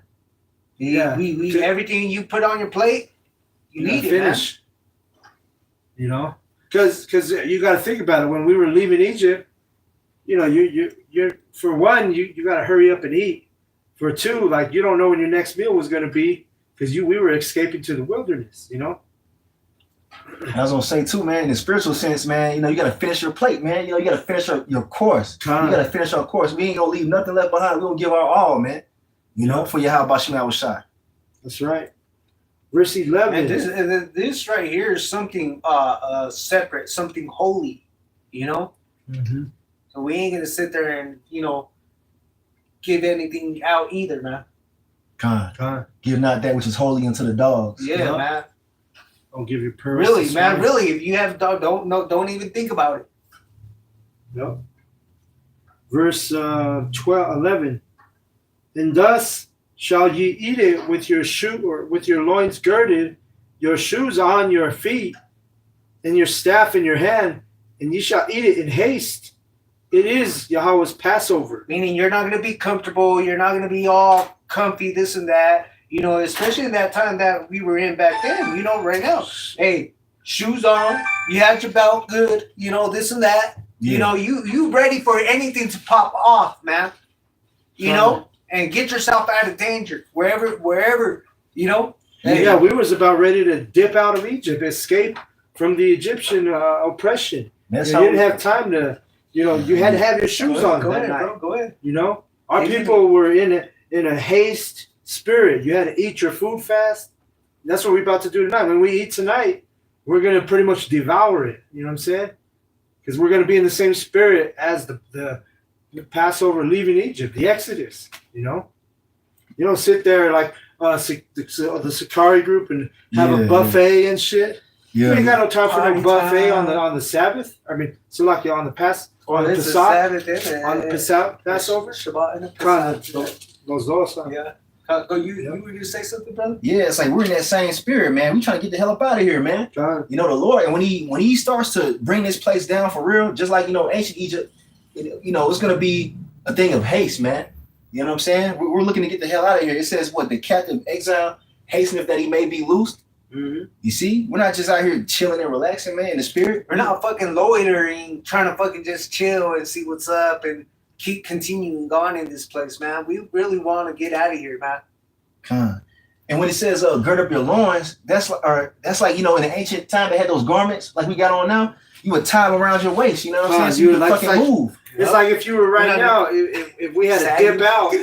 [SPEAKER 4] We everything you put on your plate, you eat it,
[SPEAKER 1] finish. Because you got to think about it. When we were leaving Egypt, you're for one, you got to hurry up and eat. For two, like, you don't know when your next meal was going to be, because we were escaping to the wilderness.
[SPEAKER 3] And I was gonna say too, man, in the spiritual sense, man, you gotta finish your plate, man. You gotta finish your course. You gotta finish our course. We ain't gonna leave nothing left behind. We're gonna give our all, man. For Yahweh Bashem Yahushai.
[SPEAKER 1] That's right. Verse 11.
[SPEAKER 4] And this right here is something separate, something holy,
[SPEAKER 1] Mm-hmm.
[SPEAKER 4] So we ain't gonna sit there and give anything out either, man.
[SPEAKER 3] God. Give not that which is holy unto the dogs.
[SPEAKER 4] Yeah, man.
[SPEAKER 1] Don't give your pearls.
[SPEAKER 4] Really, man. Really, if you have a dog, don't even think about it.
[SPEAKER 1] Yep. Verse 11. And thus shall ye eat it with your shoe, or with your loins girded, your shoes on your feet, and your staff in your hand, and ye shall eat it in haste. It is Yahweh's Passover.
[SPEAKER 4] Meaning you're not going to be comfortable. You're not going to be all comfy, this and that. Especially in that time that we were in back then. Right now. Hey, shoes on. You had your belt good. This and that.
[SPEAKER 3] Yeah.
[SPEAKER 4] You ready for anything to pop off, man. And get yourself out of danger wherever.
[SPEAKER 1] Hey, yeah, we was about ready to dip out of Egypt, escape from the Egyptian oppression. You didn't have time to. You had to have your shoes on
[SPEAKER 4] Go
[SPEAKER 1] that
[SPEAKER 4] ahead,
[SPEAKER 1] night.
[SPEAKER 4] bro. Go ahead.
[SPEAKER 1] Our people were in a haste spirit. You had to eat your food fast. That's what we're about to do tonight. When we eat tonight, we're going to pretty much devour it. You know what I'm saying? Because we're going to be in the same spirit as the Passover leaving Egypt, the Exodus. You don't sit there like the Sakari group and have a buffet and shit.
[SPEAKER 3] Yeah.
[SPEAKER 1] You ain't got no time for no
[SPEAKER 4] Party
[SPEAKER 1] buffet
[SPEAKER 4] time.
[SPEAKER 1] on the Sabbath. I mean, so like on the on the
[SPEAKER 4] It's a
[SPEAKER 1] Pesach,
[SPEAKER 4] Sabbath,
[SPEAKER 1] on the Pesach, Passover.
[SPEAKER 4] Shabbat and the
[SPEAKER 1] God,
[SPEAKER 4] Pesach.
[SPEAKER 1] those dos.
[SPEAKER 4] Yeah. You were going to say something, brother?
[SPEAKER 3] Yeah, it's like we're in that same spirit, man. We trying to get the hell up out of here, man.
[SPEAKER 1] God.
[SPEAKER 3] The Lord, and when he starts to bring this place down for real, just like ancient Egypt, it's gonna be a thing of haste, man. You know what I'm saying? We're looking to get the hell out of here. It says what? The captive exile hasteneth that he may be loosed.
[SPEAKER 1] Mm-hmm.
[SPEAKER 3] You see? We're not just out here chilling and relaxing, man, in the spirit.
[SPEAKER 4] We're not fucking loitering, trying to fucking just chill and see what's up and keep continuing on in this place, man. We really want to get out of here, man.
[SPEAKER 3] Con. And when it says gird up your loins, that's like, you know, in the ancient time they had those garments like we got on now. You would tie them around your waist, you know what I'm saying? So you would fucking move.
[SPEAKER 1] It's like if you were right now, if we had to dip out,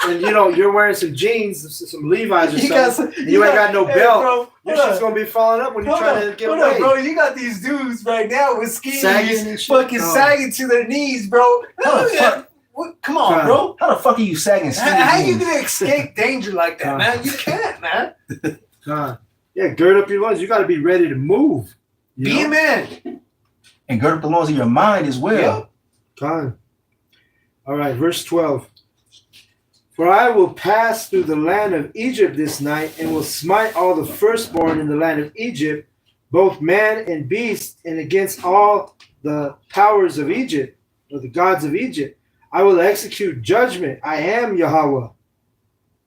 [SPEAKER 1] and you know you're wearing some jeans, some Levi's or something, you ain't got no belt,
[SPEAKER 4] bro,
[SPEAKER 1] your shit's gonna be falling up when you're trying to get away.
[SPEAKER 4] Hold up, bro. You got these dudes right now with skis
[SPEAKER 1] Sagging
[SPEAKER 4] fucking sagging to their knees, bro. Come on, bro.
[SPEAKER 3] How the fuck are you sagging?
[SPEAKER 4] How you gonna escape danger like that, man? You can't, man.
[SPEAKER 1] Yeah, gird up your loins. You got to be ready to move.
[SPEAKER 4] Be a man.
[SPEAKER 3] And gird up the loins of your mind as well.
[SPEAKER 4] Yep.
[SPEAKER 1] All right, verse 12. For I will pass through the land of Egypt this night, and will smite all the firstborn in the land of Egypt, both man and beast, and against all the powers of Egypt, or the gods of Egypt. I will execute judgment. I am Yahweh.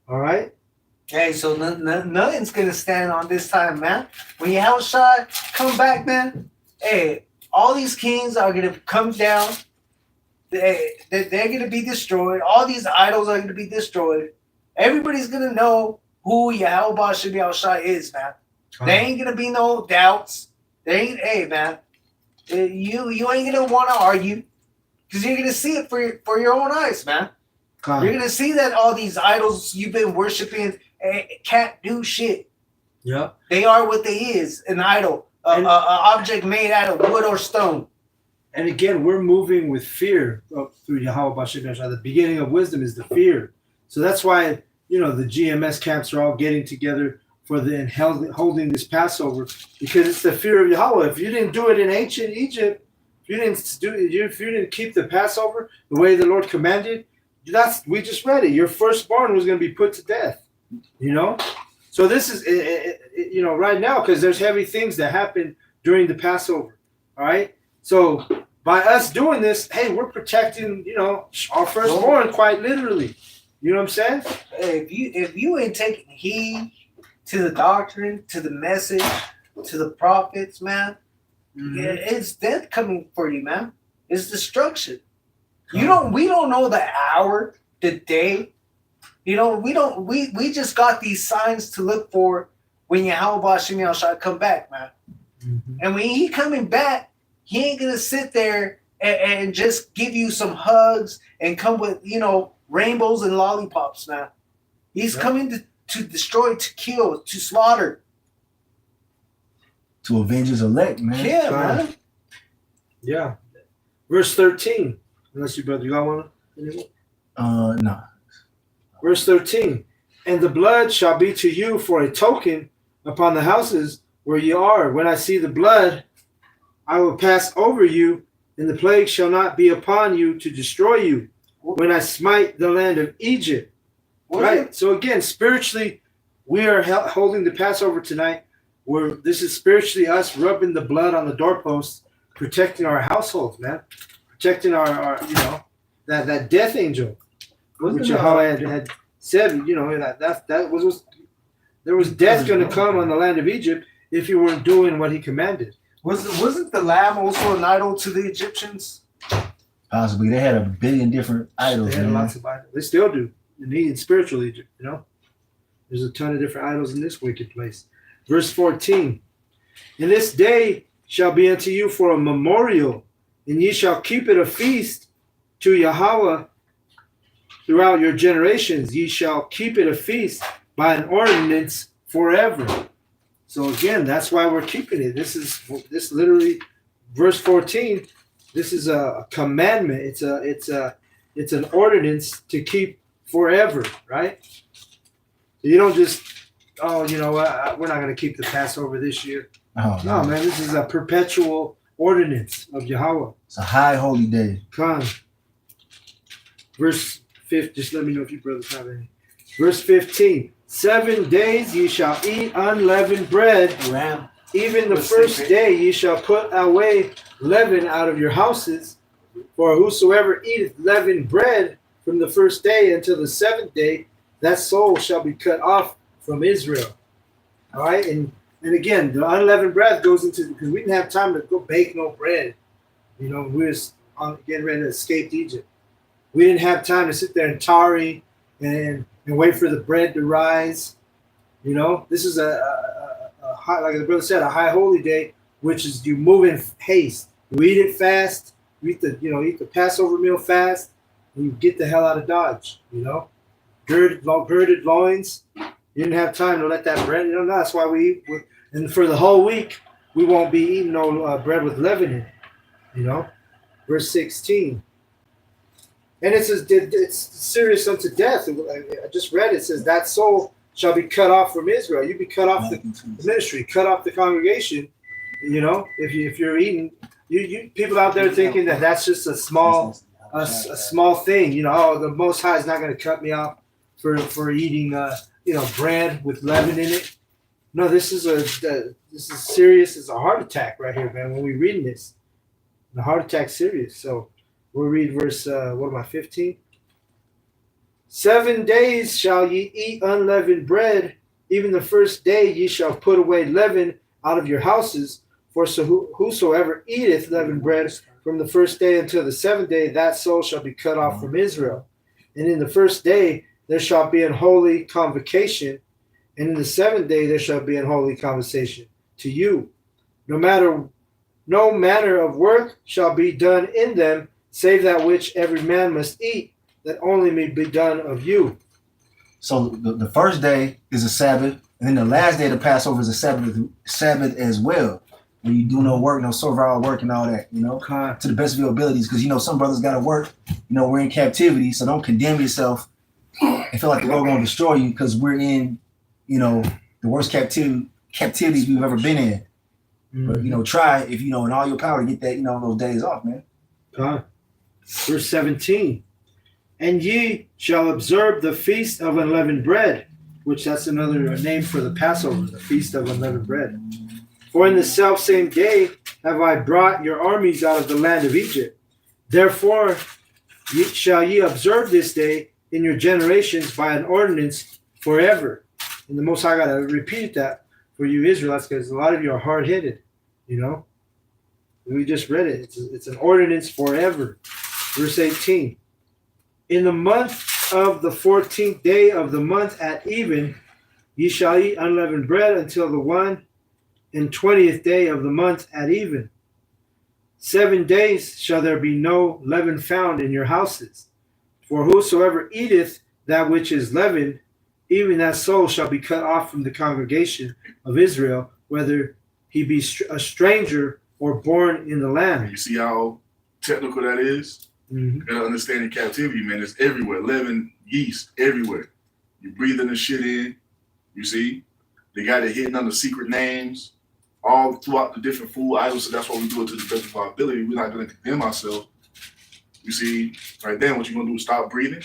[SPEAKER 1] All right?
[SPEAKER 4] Hey, so nothing's going to stand on this time, man. When Yahushua come back, man, hey, all these kings are going to come down. They're going to be destroyed. All these idols are going to be destroyed. Everybody's going to know who Yahweh Yahushua is, man. There ain't going to be no doubts. Hey, man, you ain't going to want to argue because you're going to see it for your own eyes, man. You're going to see that all these idols you've been worshiping can't do shit.
[SPEAKER 1] Yep.
[SPEAKER 4] They are what they is, an idol, an object made out of wood or stone.
[SPEAKER 1] And again, we're moving with fear through Yahweh Bashir. The beginning of wisdom is the fear. So that's why, you know, the GMS camps are all getting together for holding this Passover, because it's the fear of Yahweh. If you didn't do it in ancient Egypt, if you didn't keep the Passover the way the Lord commanded, we just read it. Your firstborn was going to be put to death, you know? So this is, you know, right now, because there's heavy things that happen during the Passover, all right? So by us doing this, hey, we're protecting, you know, our firstborn quite literally. You know what I'm saying?
[SPEAKER 4] Hey, if you ain't taking heed to the doctrine, to the message, to the prophets, man, it's death coming for you, man. It's destruction. We don't know the hour, the day. You know, we just got these signs to look for when Yahweh shall come back, man. Mm-hmm. And when he coming back, he ain't gonna sit there and just give you some hugs and come with, you know, rainbows and lollipops, man. He's coming to destroy, to kill, to slaughter.
[SPEAKER 3] To avenge his elect, man.
[SPEAKER 4] Yeah, man.
[SPEAKER 1] Yeah. Verse 13. Unless you got one?
[SPEAKER 3] No.
[SPEAKER 1] Verse 13. And the blood shall be to you for a token upon the houses where you are. When I see the blood, I will pass over you, and the plague shall not be upon you to destroy you when I smite the land of Egypt. Right? So again, spiritually, we are holding the Passover tonight, where this is spiritually us rubbing the blood on the doorposts, protecting our households, man. Protecting our you know, that death angel, which Yahweh had said, you know, that was there was death going to come on the land of Egypt if you weren't doing what he commanded.
[SPEAKER 4] Wasn't the lamb also an idol to the Egyptians?
[SPEAKER 3] Possibly. They had a billion different idols.
[SPEAKER 1] They had lots of idols. They still do. In spiritual Egypt, you know. There's a ton of different idols in this wicked place. Verse 14. And this day shall be unto you for a memorial, and ye shall keep it a feast to Yahweh throughout your generations. Ye shall keep it a feast by an ordinance forever. So again, that's why we're keeping it. This literally, verse 14. This is a commandment. It's an ordinance to keep forever, right? So you don't just, you know what? We're not going to keep the Passover this year.
[SPEAKER 3] Oh,
[SPEAKER 1] no, man. This is a perpetual ordinance of Yahweh.
[SPEAKER 3] It's a high holy day.
[SPEAKER 1] Come on. Verse 5. Just let me know if you brothers have any. Verse 15. 7 days ye shall eat unleavened bread.
[SPEAKER 4] Ram.
[SPEAKER 1] Even the first day ye shall put away leaven out of your houses. For whosoever eateth leavened bread from the first day until the seventh day, that soul shall be cut off from Israel. All right, and again, the unleavened bread goes into because we didn't have time to go bake no bread. We were getting ready to escape Egypt. We didn't have time to sit there and tarry and wait for the bread to rise. This is a high, like the brother said, a high holy day, which is you move in haste. You eat it fast. You eat the Passover meal fast, and you get the hell out of Dodge. Girded loins. You didn't have time to let that bread. That's why we eat. And for the whole week, we won't be eating no bread with leaven in it. Verse 16. And it says, it's serious unto death. I just read it. It says, that soul shall be cut off from Israel. You be cut off the ministry, cut off the congregation. If you're eating, you people out there thinking that that's just a small thing. The Most High is not going to cut me off for eating, bread with leaven in it. No, this is serious. It's a heart attack right here, man. When we're reading this, the heart attack's serious. So we'll read verse 15. 7 days shall ye eat unleavened bread, even the first day ye shall put away leaven out of your houses. For whosoever eateth leavened bread from the first day until the seventh day, that soul shall be cut off from Israel. And in the first day there shall be an holy convocation, and in the seventh day there shall be an holy conversation to you. No manner of work shall be done in them, save that which every man must eat, that only may be done of you.
[SPEAKER 3] So the first day is a Sabbath, and then the last day of the Passover is a Sabbath as well. When you do no work, no servile work and all that, to the best of your abilities. Because, some brothers got to work. We're in captivity, so don't condemn yourself and feel like the Lord going to destroy you because we're in, the worst captivities we've ever been in. Mm-hmm. But, try, if in all your power to get that, those days off, man.
[SPEAKER 1] Verse 17. And ye shall observe the feast of unleavened bread, which that's another name for the Passover, the feast of unleavened bread. For in the selfsame day have I brought your armies out of the land of Egypt. Therefore shall ye observe this day in your generations by an ordinance forever. And the Most High got to repeat that for you Israelites, because a lot of you are hard-headed, We just read it. It's an ordinance forever. Verse 18. In the month of the 14th day of the month at even, ye shall eat unleavened bread until the 21st day of the month at even. 7 days shall there be no leaven found in your houses. For whosoever eateth that which is leavened, even that soul shall be cut off from the congregation of Israel, whether he be a stranger or born in the land.
[SPEAKER 2] You see how technical that is?
[SPEAKER 1] Mm-hmm.
[SPEAKER 2] You gotta understand in captivity, man, it's everywhere. Leaven, yeast, everywhere. You breathing the shit in, you see? They got it hidden under secret names all throughout the different food items, so that's why we do it to the best of our ability. We're not gonna condemn ourselves. You see, right then, what you're gonna do is stop breathing.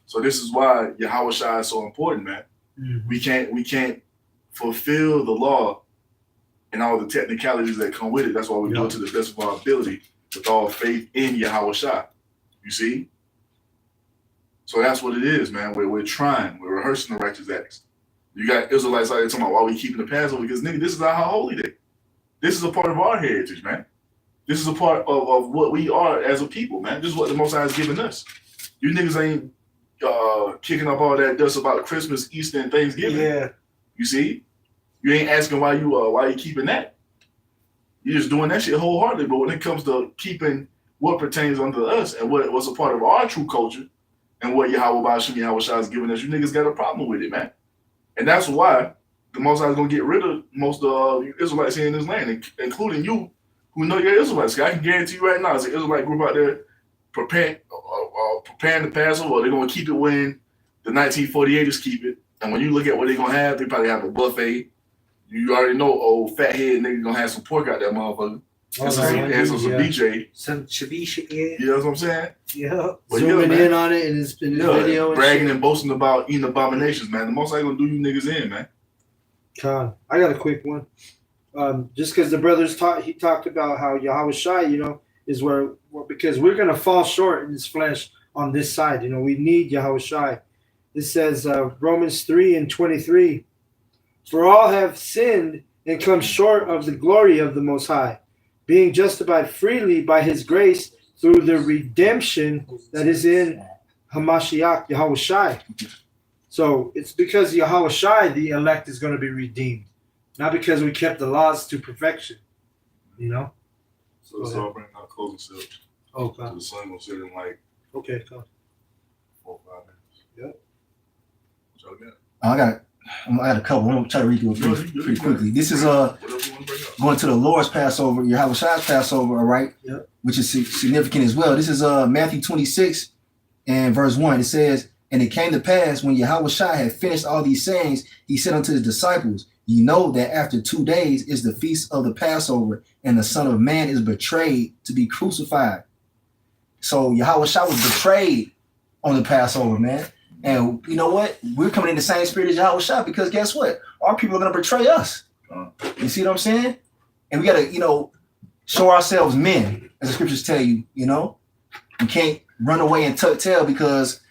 [SPEAKER 2] So this is why Yahweh Shai is so important, man.
[SPEAKER 1] Mm-hmm.
[SPEAKER 2] We can't fulfill the law and all the technicalities that come with it. That's why we do it to the best of our ability with all faith in Yahweh Shai. You see? So that's what it is, man. We're trying. We're rehearsing the righteous acts. You got Israelites out there talking about why we keeping the Passover, because, nigga, this is our holy day. This is a part of our heritage, man. This is a part of what we are as a people, man. This is what the Most High has given us. You niggas ain't kicking up all that dust about Christmas, Easter, and Thanksgiving.
[SPEAKER 1] Yeah.
[SPEAKER 2] You see? You ain't asking why you keeping that. You're just doing that shit wholeheartedly. But when it comes to keeping what pertains unto us and what's a part of our true culture and what Yahweh Ba'ashim Yahweh Shai has given us, you niggas got a problem with it, man. And that's why the Most High is going to get rid of most of you Israelites here in this land, including you, who know you're Israelites. I can guarantee you right now, there's an Israelite group out there preparing the Passover. They're going to keep it when the 1948ers keep it. And when you look at what they're going to have, they probably have a buffet. You already know old fat head nigga going to have some pork out that motherfucker. And some BJ.
[SPEAKER 4] Some ceviche, yeah.
[SPEAKER 2] You know what I'm saying?
[SPEAKER 4] Yeah.
[SPEAKER 2] But
[SPEAKER 1] Zooming in on it in his video.
[SPEAKER 2] Bragging and boasting about eating abominations, man. The Most High going to do you niggas in, man.
[SPEAKER 1] Con, I got a quick one. Just because the brothers talked about how Yahweh Shai, is where because we're going to fall short in this flesh on this side. We need Yahweh Shai. It says Romans 3:23, for all have sinned and come short of the glory of the Most High, being justified freely by his grace through the redemption that is in Hamashiach, Yahweh Shai. So it's because Yahweh Shai the elect is going to be redeemed, not because we kept the laws to perfection.
[SPEAKER 2] So let's all bring our closing seal.
[SPEAKER 1] Okay.
[SPEAKER 2] So the sun will sit in like
[SPEAKER 1] Okay. Come.
[SPEAKER 2] 4 or 5 minutes.
[SPEAKER 1] Yep.
[SPEAKER 2] What y'all got?
[SPEAKER 3] I got a couple. I'm gonna try to read through it pretty quickly. This is
[SPEAKER 2] Whatever you want to bring up.
[SPEAKER 3] going to the Lord's Passover, Yahweh Shai's Passover, all right?
[SPEAKER 1] Yep.
[SPEAKER 3] Which is significant as well. This is Matthew 26 and verse 1. It says, and it came to pass when Yahweh Shai had finished all these sayings, he said unto his disciples, ye know that after 2 days is the feast of the Passover, and the Son of Man is betrayed to be crucified. So Yahweh Shai was betrayed on the Passover, man. And you know what? We're coming in the same spirit as Yahweh Shai, because guess what? Our people are going to betray us. You see what I'm saying? And we got to, show ourselves men, as the scriptures tell you, We can't run away and tuck tail because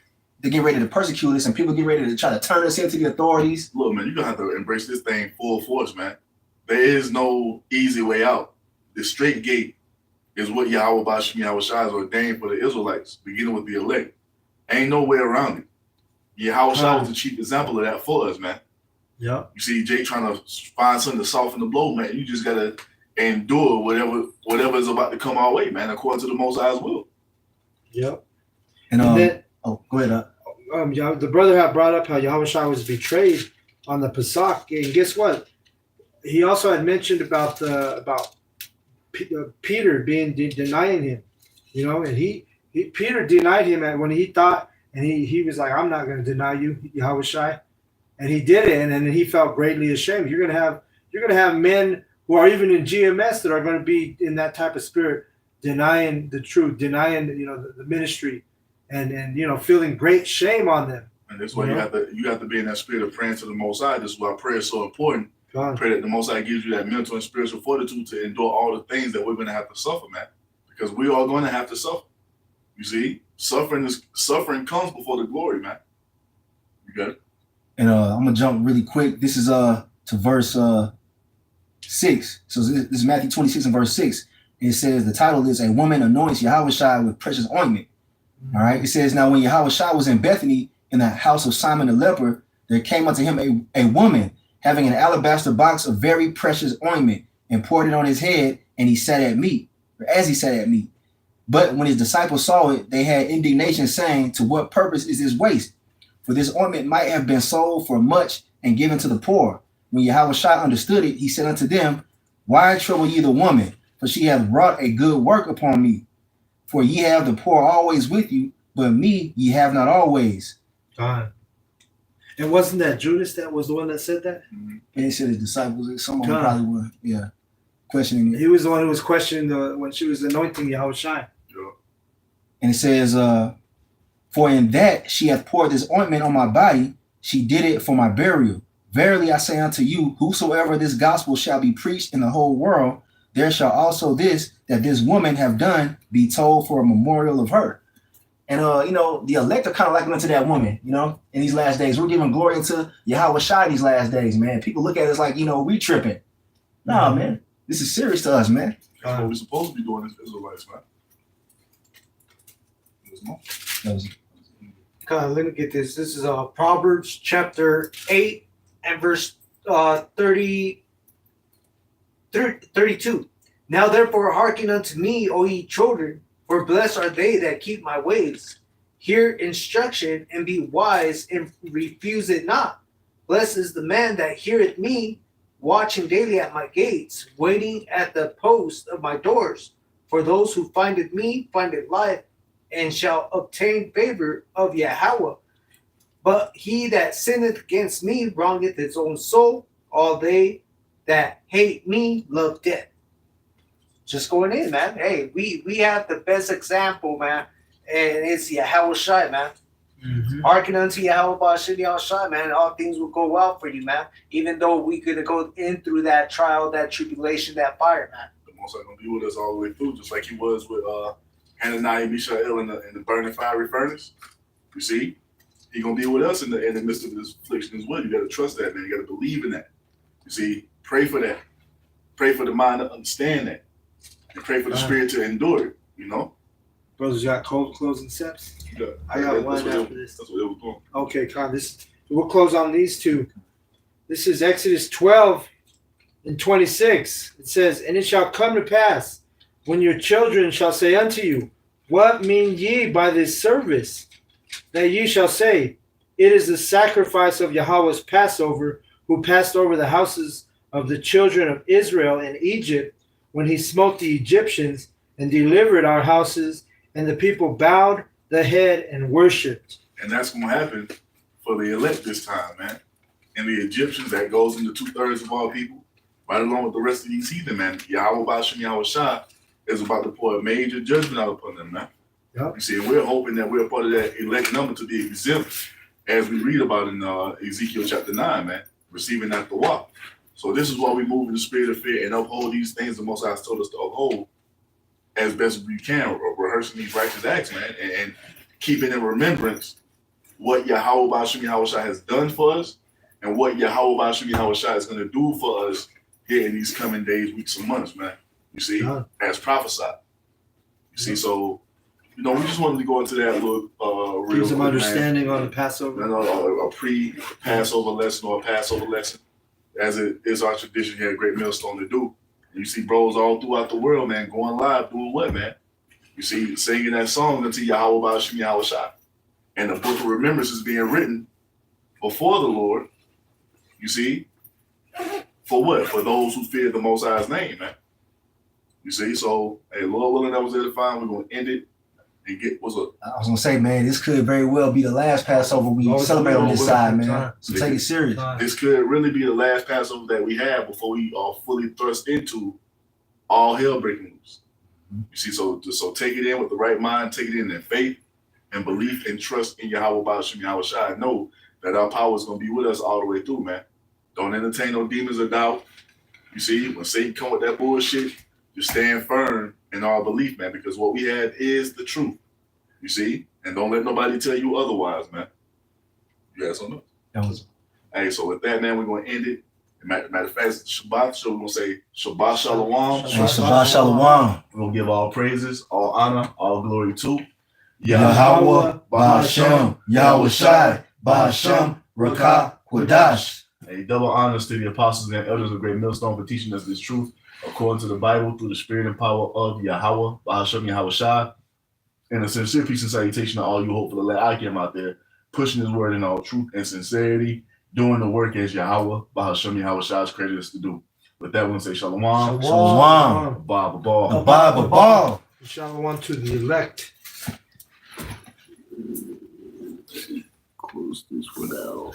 [SPEAKER 3] they get ready to persecute us and people get ready to try to turn us into the authorities.
[SPEAKER 2] Look, man, you're going to have to embrace this thing full force, man. There is no easy way out. The straight gate is what Yahweh Shai has ordained for the Israelites, beginning with the elect. Ain't no way around it. Yahweh Shai was the chief example of that for us, man.
[SPEAKER 1] Yeah.
[SPEAKER 2] You see Jake trying to find something to soften the blow, man. You just got to endure whatever is about to come our way, man, according to the Most High's will.
[SPEAKER 1] Yep.
[SPEAKER 3] And
[SPEAKER 1] then,
[SPEAKER 3] go ahead.
[SPEAKER 1] The brother had brought up how Yahweh Shai was betrayed on the Pesach, and guess what? He also had mentioned about Peter being denying him, and Peter denied him when he thought, and he was like, I'm not going to deny you, Yahweh Shai, and he did it, and then he felt greatly ashamed. You're going to have men who are even in GMS that are going to be in that type of spirit, denying the truth, denying the ministry, and feeling great shame on them.
[SPEAKER 2] And that's why you have to be in that spirit of praying to the Most High. This is why prayer is so important. Pray that the Most High gives you that mental and spiritual fortitude to endure all the things that we're going to have to suffer, man. Because we are going to have to suffer. You see, suffering comes before the glory, man. You got it.
[SPEAKER 3] And I'm gonna jump really quick. This is to verse 6. So this is Matthew 26 and verse 6. It says the title is A Woman Anoints Yahweh Shai with Precious Ointment. All right. It says, now when Yahweh Shai was in Bethany in the house of Simon the leper, there came unto him a woman having an alabaster box of very precious ointment, and poured it on his head, and he sat at meat, or as he sat at meat. But when his disciples saw it, they had indignation, saying, to what purpose is this waste? For this ointment might have been sold for much and given to the poor. When Yahweh Shai understood it, he said unto them, why trouble ye the woman? For she hath wrought a good work upon me. For ye have the poor always with you, but me ye have not always.
[SPEAKER 1] God. And wasn't that Judas that was the one that said that?
[SPEAKER 3] Mm-hmm. And he said his disciples, some of them probably were, questioning it.
[SPEAKER 1] He was the one who was questioning when she was anointing Yahweh Shai.
[SPEAKER 2] Yeah.
[SPEAKER 3] And it says, for in that she hath poured this ointment on my body, she did it for my burial. Verily I say unto you, whosoever this gospel shall be preached in the whole world, there shall also this that this woman have done be told for a memorial of her. And the elect are kind of likened unto that woman, in these last days. We're giving glory into Yahweh Shai these last days, man. People look at us like, we tripping. Nah, man. This is serious to us, man.
[SPEAKER 2] That's what we're supposed to be doing as Israelites, man.
[SPEAKER 4] Let me get this. This is Proverbs chapter 8 and verse 32. Now therefore hearken unto me, O ye children, for blessed are they that keep my ways. Hear instruction and be wise and refuse it not. Blessed is the man that heareth me, watching daily at my gates, waiting at the post of my doors. For those who findeth me findeth life, and shall obtain favor of Yahweh. But he that sinneth against me wrongeth his own soul. All they that hate me love death. Just going in, man. Hey, we have the best example, man. And it's Yahweh Shai, man. Mm-hmm. Hearken unto Yahweh Bashim Shai, man. All things will go well for you, man. Even though we could go in through that trial, that tribulation, that fire, man.
[SPEAKER 2] The Most High gonna be with us all the way through, just like he was with Hananiah, Mishael in the burning fiery furnace. You see, He gonna be with us in the midst of this affliction as well. You gotta trust that, man. You gotta believe in that. You see, pray for that. Pray for the mind to understand that, and pray for the spirit to endure it. You know.
[SPEAKER 1] Brothers, you got cold closing steps? I got one after this.
[SPEAKER 2] That's what it was doing.
[SPEAKER 1] Okay, Con, we'll close on these two. This is Exodus 12 and 26. It says, "And it shall come to pass, when your children shall say unto you, What mean ye by this service? That ye shall say, It is the sacrifice of Yahweh's Passover, who passed over the houses of the children of Israel in Egypt, when he smote the Egyptians and delivered our houses, and the people bowed the head and worshipped."
[SPEAKER 2] And that's gonna happen for the elect this time, man. And the Egyptians, that goes into 2/3 of all people, right along with the rest of these heathen, man. Yahweh Bashem Yahweh Shah is about to pour a major judgment out upon them, man.
[SPEAKER 1] Yep.
[SPEAKER 2] You see, and we're hoping that we're part of that elect number to be exempt, as we read about in Ezekiel chapter 9, man, receiving that the walk. So this is why we move in the spirit of fear and uphold these things the Most High has told us to uphold as best as we can, rehearsing these righteous acts, man, and keeping in remembrance what Yahweh Bashem Yahweh Shah has done for us and what Yahweh Bashem Yahweh Shah is going to do for us here in these coming days, weeks, and months, man. You see, as prophesied. You see, so, we just wanted to go into that little real
[SPEAKER 1] Give some
[SPEAKER 2] quick,
[SPEAKER 1] understanding
[SPEAKER 2] man.
[SPEAKER 1] on the Passover.
[SPEAKER 2] A pre-Passover lesson or a Passover lesson, as it is our tradition here at Great Millstone to do. And you see bros all throughout the world, man, going live, doing what, man? You see, singing that song unto Yahweh Bashem Yahweh Shah. And the book of remembrance is being written before the Lord, you see, for what? For those who fear the Most High's name, man. You see, so, hey, Lord willing, that was edifying. We're going to end it and get, what's up?
[SPEAKER 3] I was gonna say, man, this could very well be the last Passover we celebrate on this side, man. So take it serious.
[SPEAKER 2] This could really be the last Passover that we have before we are fully thrust into all hell breaking loose. You see, so take it in with the right mind, take it in faith and belief and trust in Yahweh Bashem Yahweh Shah. And know that our power is going to be with us all the way through, man. Don't entertain no demons or doubt. You see, when Satan come with that bullshit, just stand firm in our belief, man, because what we have is the truth. You see? And don't let nobody tell you otherwise, man. You got something else? Hey, so with that, man, we're going to end it. Matter of fact, it's the Shabbat, so we're going to say Shabbat Shalom.
[SPEAKER 3] Shabbat Shalom.
[SPEAKER 2] We're going to give all praises, all honor, all glory to
[SPEAKER 3] Yahweh, Ba'ashem, Yahweh Shai, Ba'ashem, Rakah, Quadash.
[SPEAKER 2] A double honors to the apostles and elders of Great Millstone for teaching us this truth according to the Bible through the spirit and power of Yahweh, Ba'ashem, Yahweh Shai. And a sincere peace and salutation to all you hopeful elect Akim out there, pushing his word in all truth and sincerity, doing the work as Yahweh, Ba'ashem, Yahweh Shai has created us to do. With that, we're going to say Shalom.
[SPEAKER 3] Shalom.
[SPEAKER 2] Abba.
[SPEAKER 1] Shalom to the elect.
[SPEAKER 2] Close this one out.